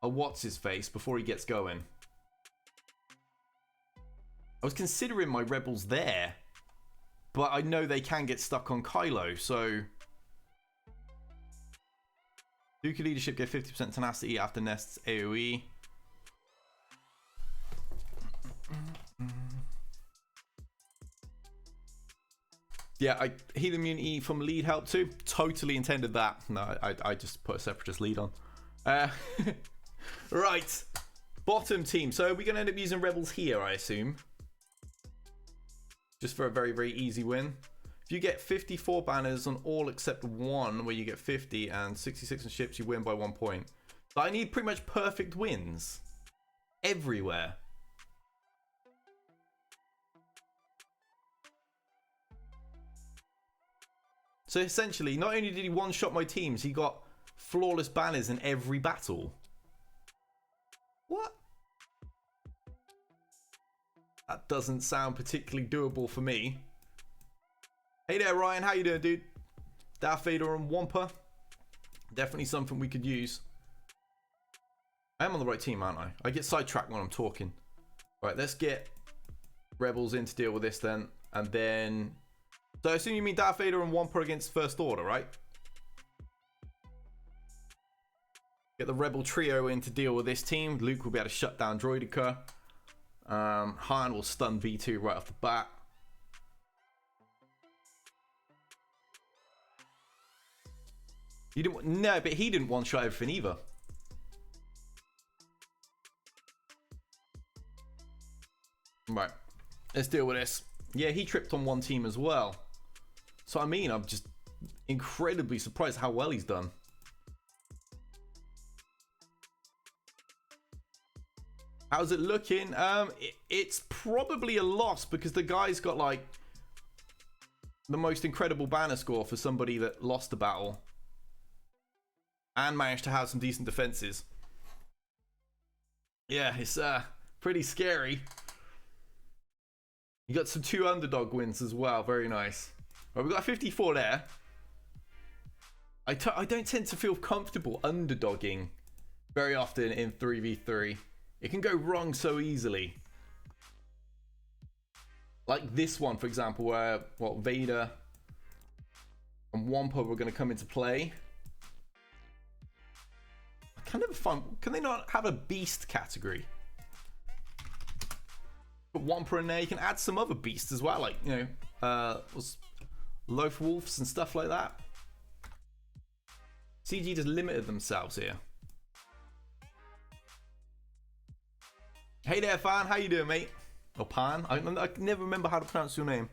a what's-his-face before he gets going. I was considering my rebels there, but I know they can get stuck on Kylo, so... Dooku leadership get 50% tenacity after Nest's AoE. Yeah, heal immunity from lead help too. Totally intended that. No, I just put a separatist lead on. Right, bottom team. So we're going to end up using rebels here, I assume. Just for a very, very easy win. If you get 54 banners on all except one, where you get 50, and 66 on ships, you win by 1 point. So I need pretty much perfect wins everywhere. So essentially, not only did he one-shot my teams, he got flawless banners in every battle. What? That doesn't sound particularly doable for me. Hey there, Ryan. How you doing, dude? Darth Vader and Wampa. Definitely something we could use. I am on the right team, aren't I? I get sidetracked when I'm talking. Right, let's get rebels in to deal with this then. And then... So I assume you mean Darth Vader and Wampa against First Order, right? Get the rebel trio in to deal with this team. Luke will be able to shut down Droideka. Han will stun B2 right off the bat. You didn't, no, but he didn't one-shot everything either. Right, let's deal with this. Yeah, he tripped on one team as well. So I mean, I'm just incredibly surprised how well he's done. How's it looking? It's probably a loss, because the guy's got like the most incredible banner score for somebody that lost the battle and managed to have some decent defenses. Yeah, it's pretty scary. You got some 2 underdog wins as well. Very nice. Right, we've got 54 there. I don't tend to feel comfortable underdogging very often in 3v3. It can go wrong so easily. Like this one, for example, where Vader and Wampa were going to come into play. Kind of fun. Can they not have a beast category? Put Wampa in there. You can add some other beasts as well, like, you know, loaf wolves and stuff like that. CG just limited themselves here. Hey there, Fan. How you doing, mate? Or Pan? I never remember how to pronounce your name.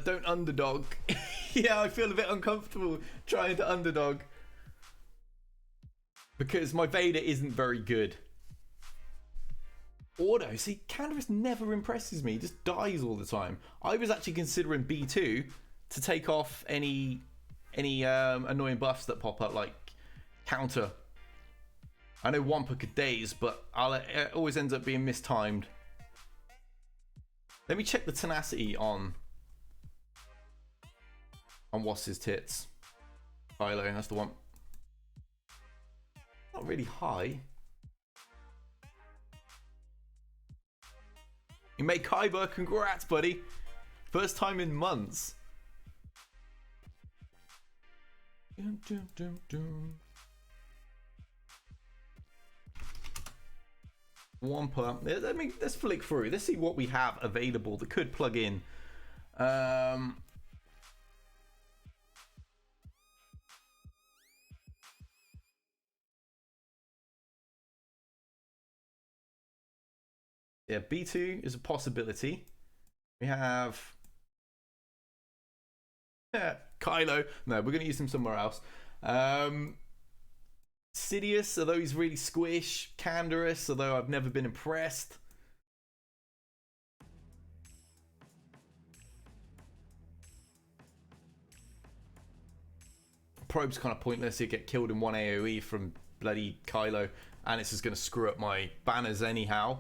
Don't underdog. Yeah, I feel a bit uncomfortable trying to underdog. because my Vader isn't very good. Auto, see, Canderous never impresses me. He just dies all the time. I was actually considering B2 to take off any annoying buffs that pop up, like counter. I know Wampa could daze, but it always ends up being mistimed. Let me check the tenacity on what's his tits. Kylo, that's the one. Not really high. You made Kyber, congrats, buddy. First time in months. Dun, dun, dun, dun. Wampa. Let's flick through. Let's see what we have available that could plug in. Yeah, B2 is a possibility. We have Kylo. No, we're going to use him somewhere else. Sidious, although he's really squish. Canderous, although I've never been impressed. Probe's kind of pointless. He'd get killed in one AoE from bloody Kylo, and it's just going to screw up my banners anyhow.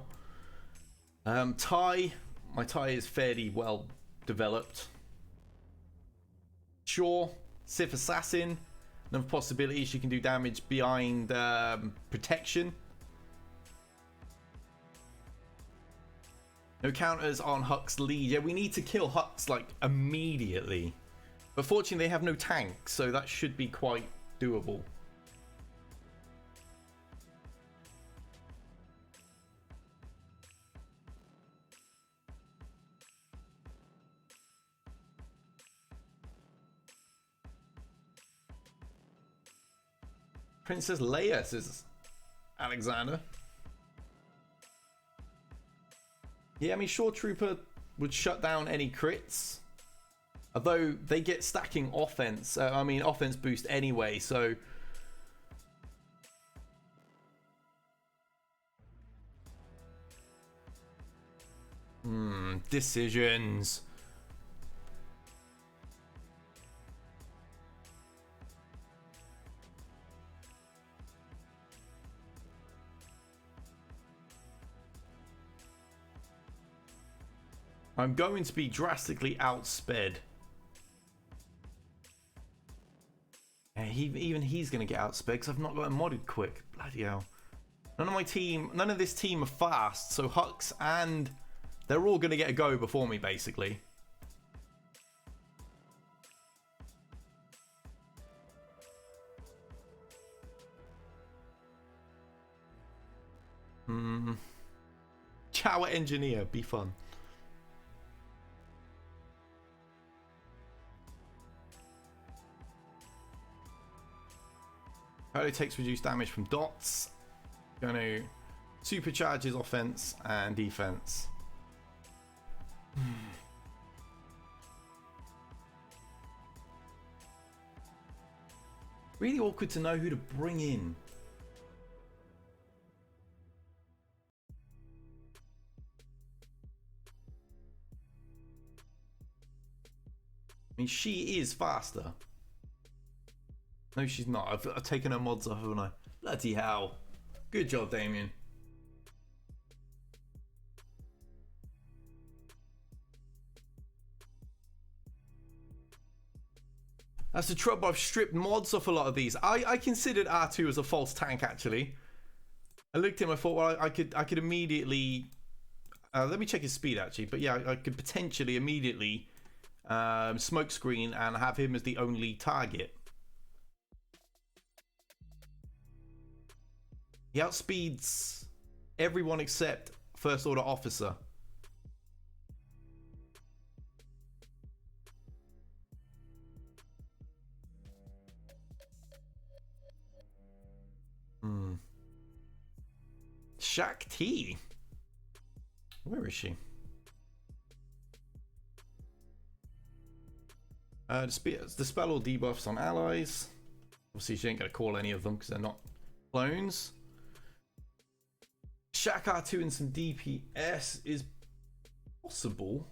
Tai. My Tai is fairly well developed. Sure. Sith Assassin. Another possibility, she can do damage behind protection. No counters on Hux lead. Yeah, we need to kill Hux like immediately. But fortunately they have no tank, so that should be quite doable. Princess Leia, says Alexander. Yeah, I mean, Shore Trooper would shut down any crits. Although they get stacking offense. Offense boost anyway, so. Decisions. I'm going to be drastically outsped. Yeah, even he's going to get outsped because I've not got him modded quick. Bloody hell. None of this team are fast, so Hux and they're all going to get a go before me, basically. Chower Engineer, be fun. Kylo takes reduced damage from dots. Going to supercharge his offense and defense. Really awkward to know who to bring in. I mean, she is faster. No, she's not. I've taken her mods off, haven't I? Bloody hell. Good job, Damien. That's the trouble. I've stripped mods off a lot of these. I considered R2 as a false tank, actually. I looked at him, I thought, well, I could immediately... let me check his speed, actually. But yeah, I could potentially immediately smoke screen and have him as the only target. He outspeeds everyone except First Order Officer. Shaq T. Where is she? Dispel all debuffs on allies. Obviously, she ain't going to call any of them because they're not clones. Shaq R2 and some DPS is possible.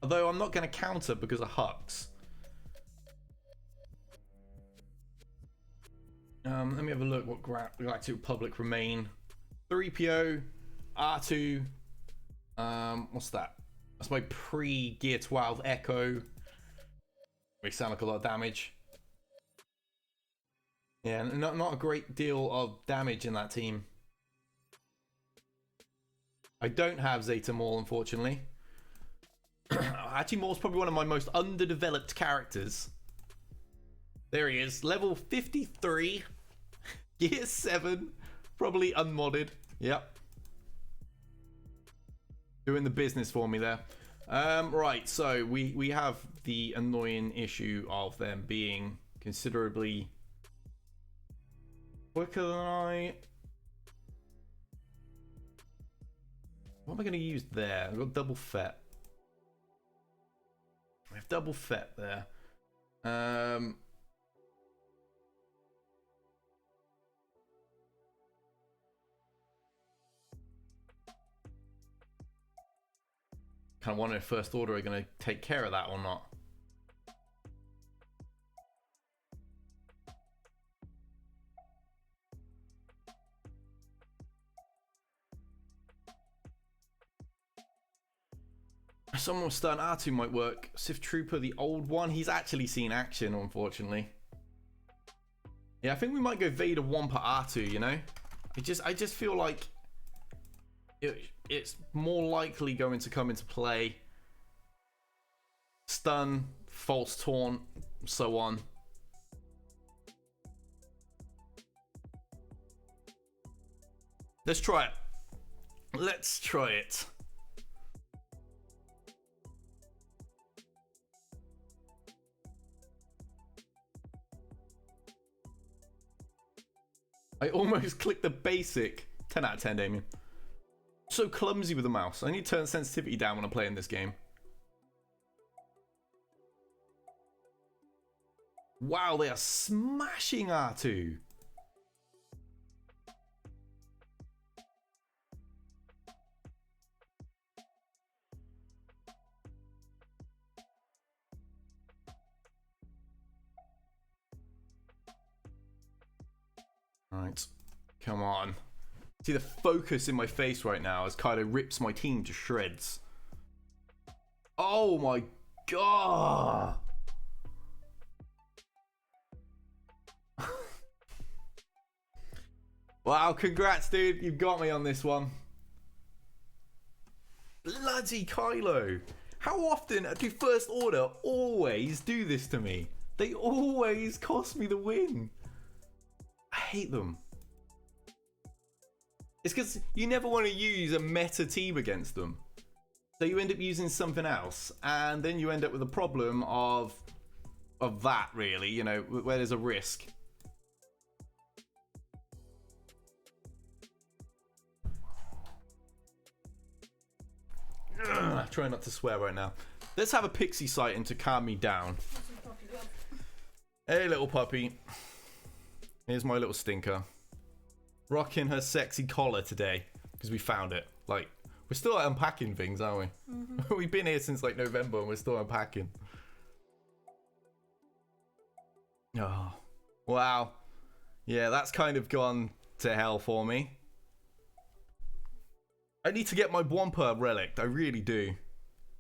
Although I'm not going to counter because of Hux. Let me have a look what Galactic Republic remain. 3PO, R2. What's that? That's my pre-Gear 12 Echo. They sound like a lot of damage. Yeah, not a great deal of damage in that team. I don't have Zeta Maul, unfortunately. Actually, Maul's probably one of my most underdeveloped characters. There he is, level 53, Gear 7, probably unmodded. Yep. Doing the business for me there. Right, so we have the annoying issue of them being considerably quicker than I... What am I going to use there? I've got double fet. I have double fet there. Kind of wonder if First Order are going to take care of that or not. Someone with Stern R2 might work. Sith Trooper, the old one, he's actually seen action, unfortunately. Yeah, I think we might go Vader Wampa R2, you know? I just feel like it's more likely going to come into play. Stun, false taunt, so on. Let's try it. Let's try it. I almost clicked the basic. 10 out of 10, Damien. So clumsy with the mouse. I need to turn sensitivity down when I'm playing this game. Wow, they are smashing R2. Right, come on. See the focus in my face right now as Kylo rips my team to shreds. Oh my god! Wow, congrats, dude. You've got me on this one. Bloody Kylo. How often do First Order always do this to me? They always cost me the win. I hate them. It's because you never want to use a meta team against them. So you end up using something else, and then you end up with a problem of that, really, you know, where there's a risk. Ugh, try not to swear right now. Let's have a pixie sighting to calm me down. Hey, little puppy. Here's my little stinker. Rocking her sexy collar today because we found it. Like, we're still unpacking things, aren't we? Mm-hmm. We've been here since like November and we're still unpacking. Oh, wow. Yeah, that's kind of gone to hell for me. I need to get my Wampa relic. I really do.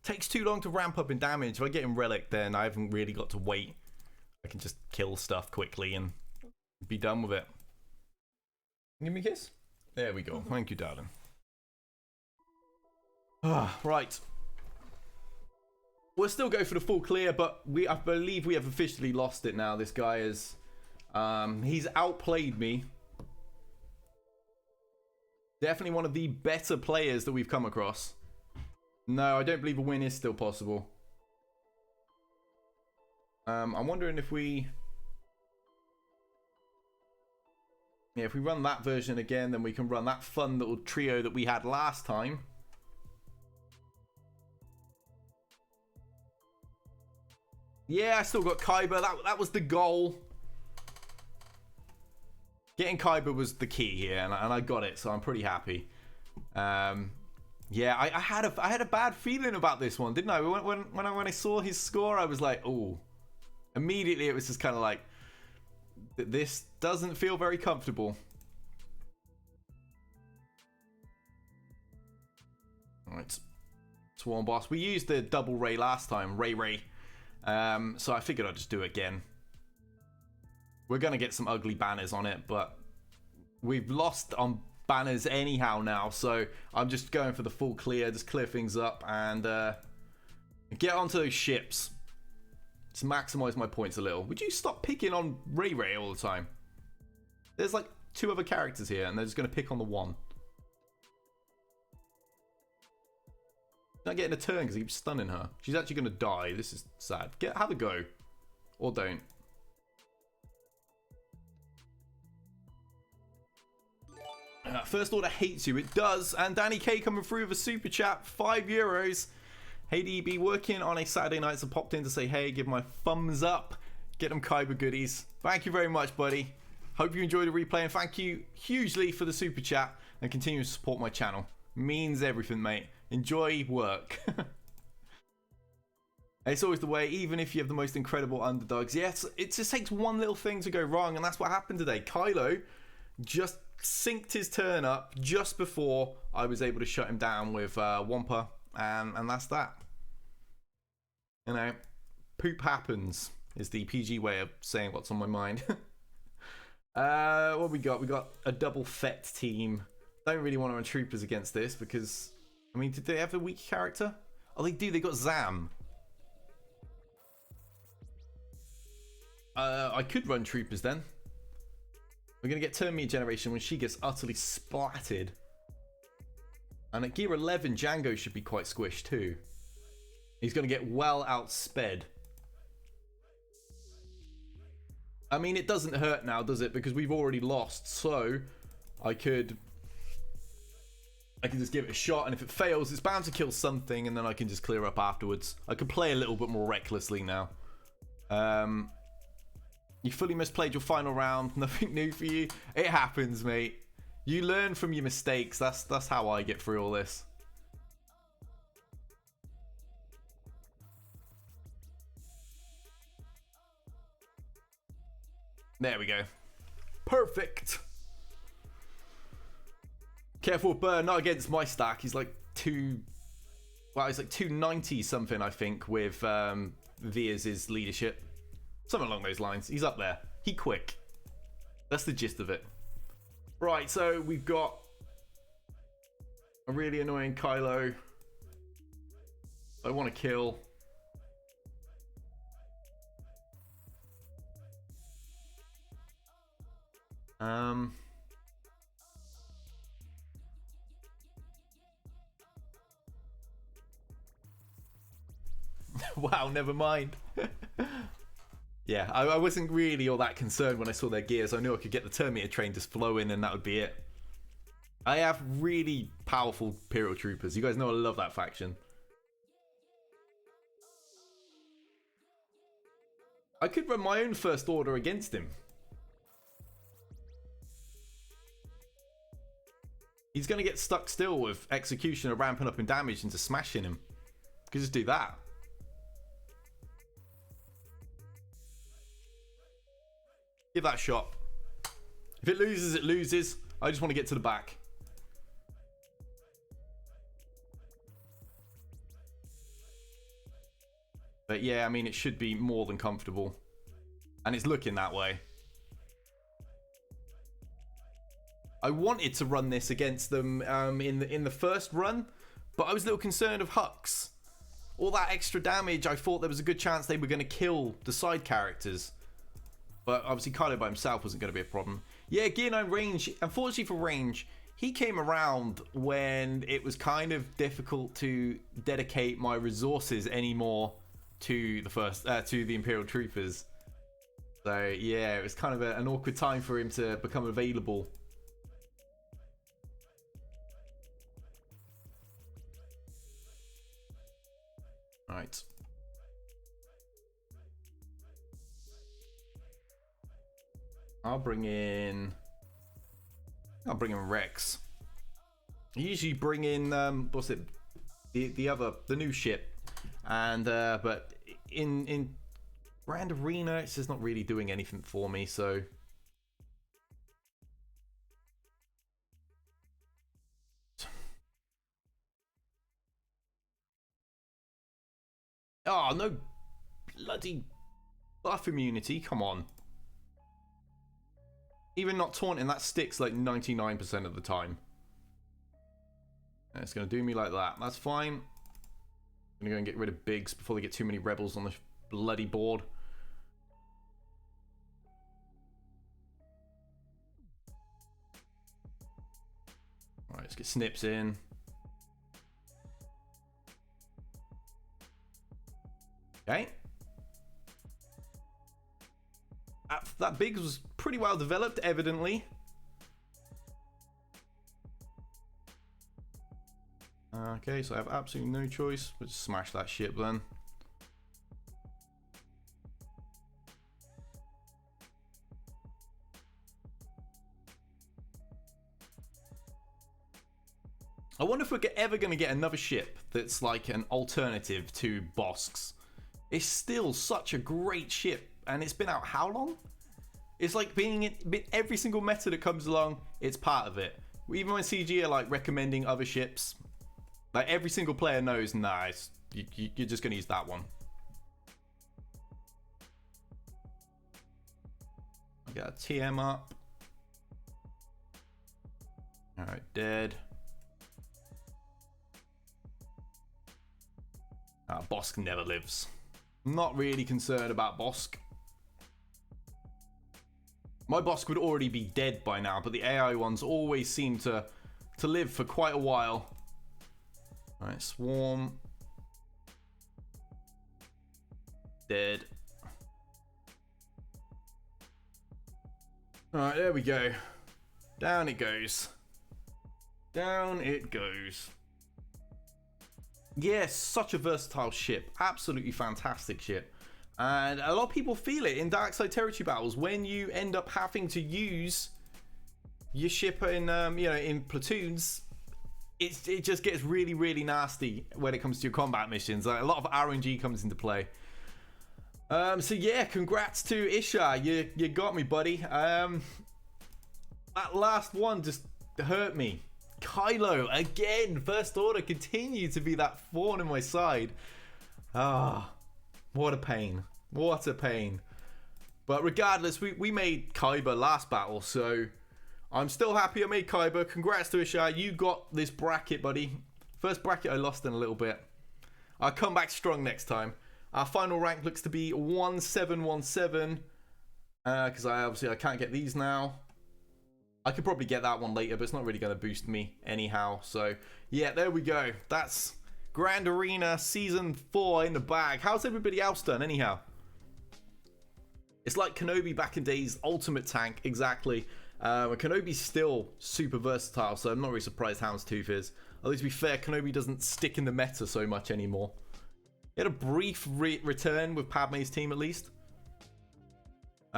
Takes too long to ramp up in damage. If I get him relic, then I haven't really got to wait. I can just kill stuff quickly and be done with it. Give me a kiss. There we go. Thank you, darling. Right. We'll still go for the full clear, but I believe we have officially lost it now. This guy is... he's outplayed me. Definitely one of the better players that we've come across. No, I don't believe a win is still possible. I'm wondering if we... Yeah, if we run that version again, then we can run that fun little trio that we had last time. Yeah, I still got Kyber. That was the goal. Getting Kyber was the key here, and I got it, so I'm pretty happy. Yeah, I had a bad feeling about this one, didn't I? When I saw his score, I was like, oh. Immediately, it was just kind of like, this doesn't feel very comfortable. Alright. Swarm Boss. We used the double Ray last time, Ray. So I figured I'd just do it again. We're going to get some ugly banners on it, but we've lost on banners anyhow now, so I'm just going for the full clear, just clear things up and get onto those ships. To maximize my points a little. Would you stop picking on Ray all the time? There's like 2 other characters here, and they're just going to pick on the one. Not getting a turn because he keeps stunning her. She's actually going to die. This is sad. Have a go. Or don't. First Order hates you. It does. And Danny K coming through with a super chat. €5. Hey DB, working on a Saturday night, so popped in to say hey, give my thumbs up, get them Kyber goodies. Thank you very much, buddy. Hope you enjoyed the replay, and thank you hugely for the super chat and continue to support my channel. Means everything, mate. Enjoy work. It's always the way, even if you have the most incredible underdogs. Yes, it just takes one little thing to go wrong, and that's what happened today. Kylo just synced his turn up just before I was able to shut him down with Wampa. And that's that. You know, poop happens is the PG way of saying what's on my mind. What we got? We got a double Fett team. Don't really want to run troopers against this because, I mean, did they have a weak character? Oh, they do. They got Zam. I could run troopers then. We're going to get turn meter generation when she gets utterly splatted. And at gear 11, Django should be quite squished too. He's going to get well outsped. I mean, it doesn't hurt now, does it? Because we've already lost. So, I can just give it a shot. And if it fails, it's bound to kill something. And then I can just clear up afterwards. I can play a little bit more recklessly now. You fully misplayed your final round. Nothing new for you. It happens, mate. You learn from your mistakes. That's how I get through all this. There we go. Perfect. Careful with Burr, not against my stack. He's like he's like 290 something, I think, with Vias' leadership. Something along those lines. He's up there. He quick. That's the gist of it. Right, so we've got a really annoying Kylo. I want to kill. Wow, never mind. Yeah, I wasn't really all that concerned when I saw their gears. I knew I could get the turn meter train just flowing and that would be it. I have really powerful Imperial Troopers. You guys know I love that faction. I could run my own First Order against him. He's going to get stuck still with Executioner ramping up in damage into smashing him. Could just do that. Give that a shot. If it loses, it loses. I just want to get to the back. But yeah, I mean, it should be more than comfortable. And it's looking that way. I wanted to run this against them in the first run, but I was a little concerned of Hux. All that extra damage, I thought there was a good chance they were going to kill the side characters. But obviously Kylo by himself wasn't going to be a problem. Yeah, Gear 9 range. Unfortunately for range, he came around when it was kind of difficult to dedicate my resources anymore to the Imperial Troopers. So yeah, it was kind of an awkward time for him to become available. Right. I'll bring in I'll bring in Rex. I usually bring in what's it, the new ship, and but in Grand Arena it's just not really doing anything for me. So oh no, bloody buff immunity! Come on. Even not taunting, that sticks like 99% of the time. And it's going to do me like that. That's fine. I'm going to go and get rid of Biggs before they get too many rebels on the bloody board. Alright, let's get Snips in. Okay. That Biggs was pretty well developed, evidently. Okay, so I have absolutely no choice. We'll just smash that ship then. I wonder if we're ever going to get another ship that's like an alternative to Bosk's. It's still such a great ship, and it's been out how long? It's like being in every single meta that comes along, it's part of it. Even when CG are like recommending other ships, like every single player knows, nah, you're just going to use that one. I got a TM up. Alright, dead. Bosk never lives. Not really concerned about Bosk. My Bosk would already be dead by now, but the AI ones always seem to live for quite a while. Alright, Swarm. Dead. Alright, there we go. Down it goes. Down it goes. Yes, such a versatile ship. Absolutely fantastic ship. And a lot of people feel it in dark side territory battles when you end up having to use your ship in you know, in platoons. It just gets really, really nasty when it comes to your combat missions. Like, a lot of RNG comes into play. So yeah, congrats to Isha. You got me, buddy. That last one just hurt me. Kylo again. First Order continue to be that thorn in my side. Ah. What a pain. What a pain. But regardless, we made Kyber last battle, so I'm still happy I made Kyber. Congrats to Isha. You got this bracket, buddy. First bracket I lost in a little bit. I'll come back strong next time. Our final rank looks to be 1717. Because I can't get these now. I could probably get that one later, but it's not really going to boost me anyhow. So, yeah, there we go. That's Grand Arena Season 4 in the bag. How's everybody else done, anyhow? It's like Kenobi back in days, ultimate tank, exactly. Kenobi's still super versatile, so I'm not really surprised Houndstooth is. Although, to be fair, Kenobi doesn't stick in the meta so much anymore. He had a brief return with Padme's team, at least.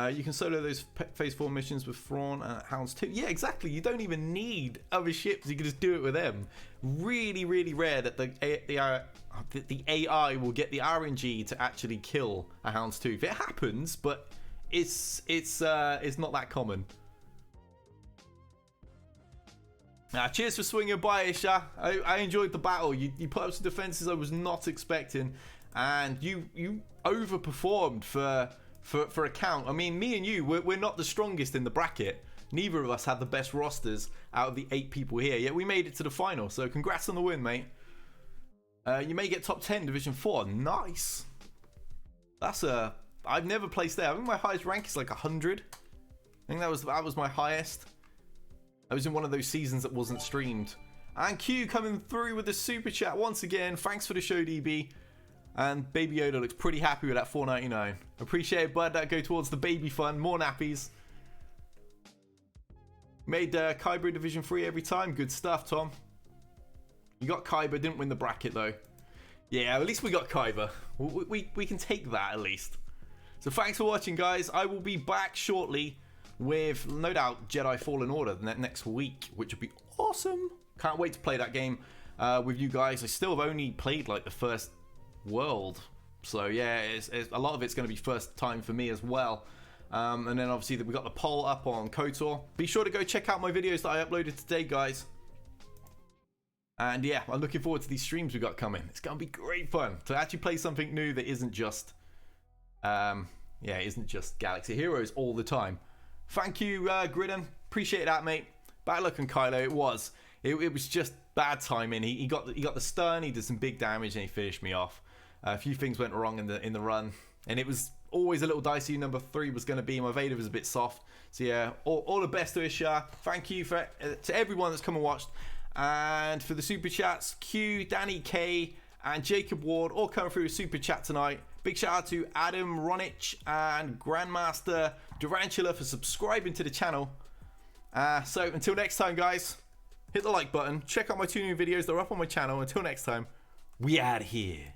You can solo those Phase 4 missions with Thrawn and Houndstooth. Yeah, exactly. You don't even need other ships. You can just do it with them. Really, really rare that the AI will get the RNG to actually kill a Houndstooth. It happens, but it's not that common. Cheers for swinging by, Isha. I enjoyed the battle. You put up some defenses I was not expecting, and you overperformed for a count. I mean, me and you, we're not the strongest in the bracket. Neither of us had the best rosters out of the 8 people here, yet we made it to the final. So congrats on the win, mate. You may get top 10 Division 4. Nice. I've never placed there. I think my highest rank is like 100. I think that was my highest. I was in one of those seasons that wasn't streamed. And Q coming through with the super chat once again. Thanks for the show, DB. And Baby Yoda looks pretty happy with that $4.99. Appreciate it, bud. That go towards the baby fund. More nappies. Made Kyber Division 3 every time. Good stuff, Tom. You got Kyber. Didn't win the bracket, though. Yeah, at least we got Kyber. We can take that, at least. So thanks for watching, guys. I will be back shortly with no doubt Jedi Fallen Order next week, which would be awesome. Can't wait to play that game with you guys. I still have only played like the first world, so yeah, a lot of it's going to be first time for me as well. And then obviously we got the poll up on KOTOR. Be sure to go check out my videos that I uploaded today, guys. And yeah, I'm looking forward to these streams we got coming. It's going to be great fun to actually play something new that isn't just isn't just Galaxy Heroes all the time. Thank you, Gridden. Appreciate that, mate. Bad luck on Kylo. It was just bad timing. He got the stun. He did some big damage, and he finished me off. A few things went wrong in the run, and it was always a little dicey. Number 3 was going to be. My Vader was a bit soft. So yeah, all the best to Ishar. Thank you to everyone that's come and watched, and for the super chats, Q, Danny K, and Jacob Ward all coming through a super chat tonight. Big shout out to Adam Ronich and Grandmaster Durantula for subscribing to the channel. So until next time, guys, hit the like button. Check out my 2 new videos. They're up on my channel. Until next time, we out here.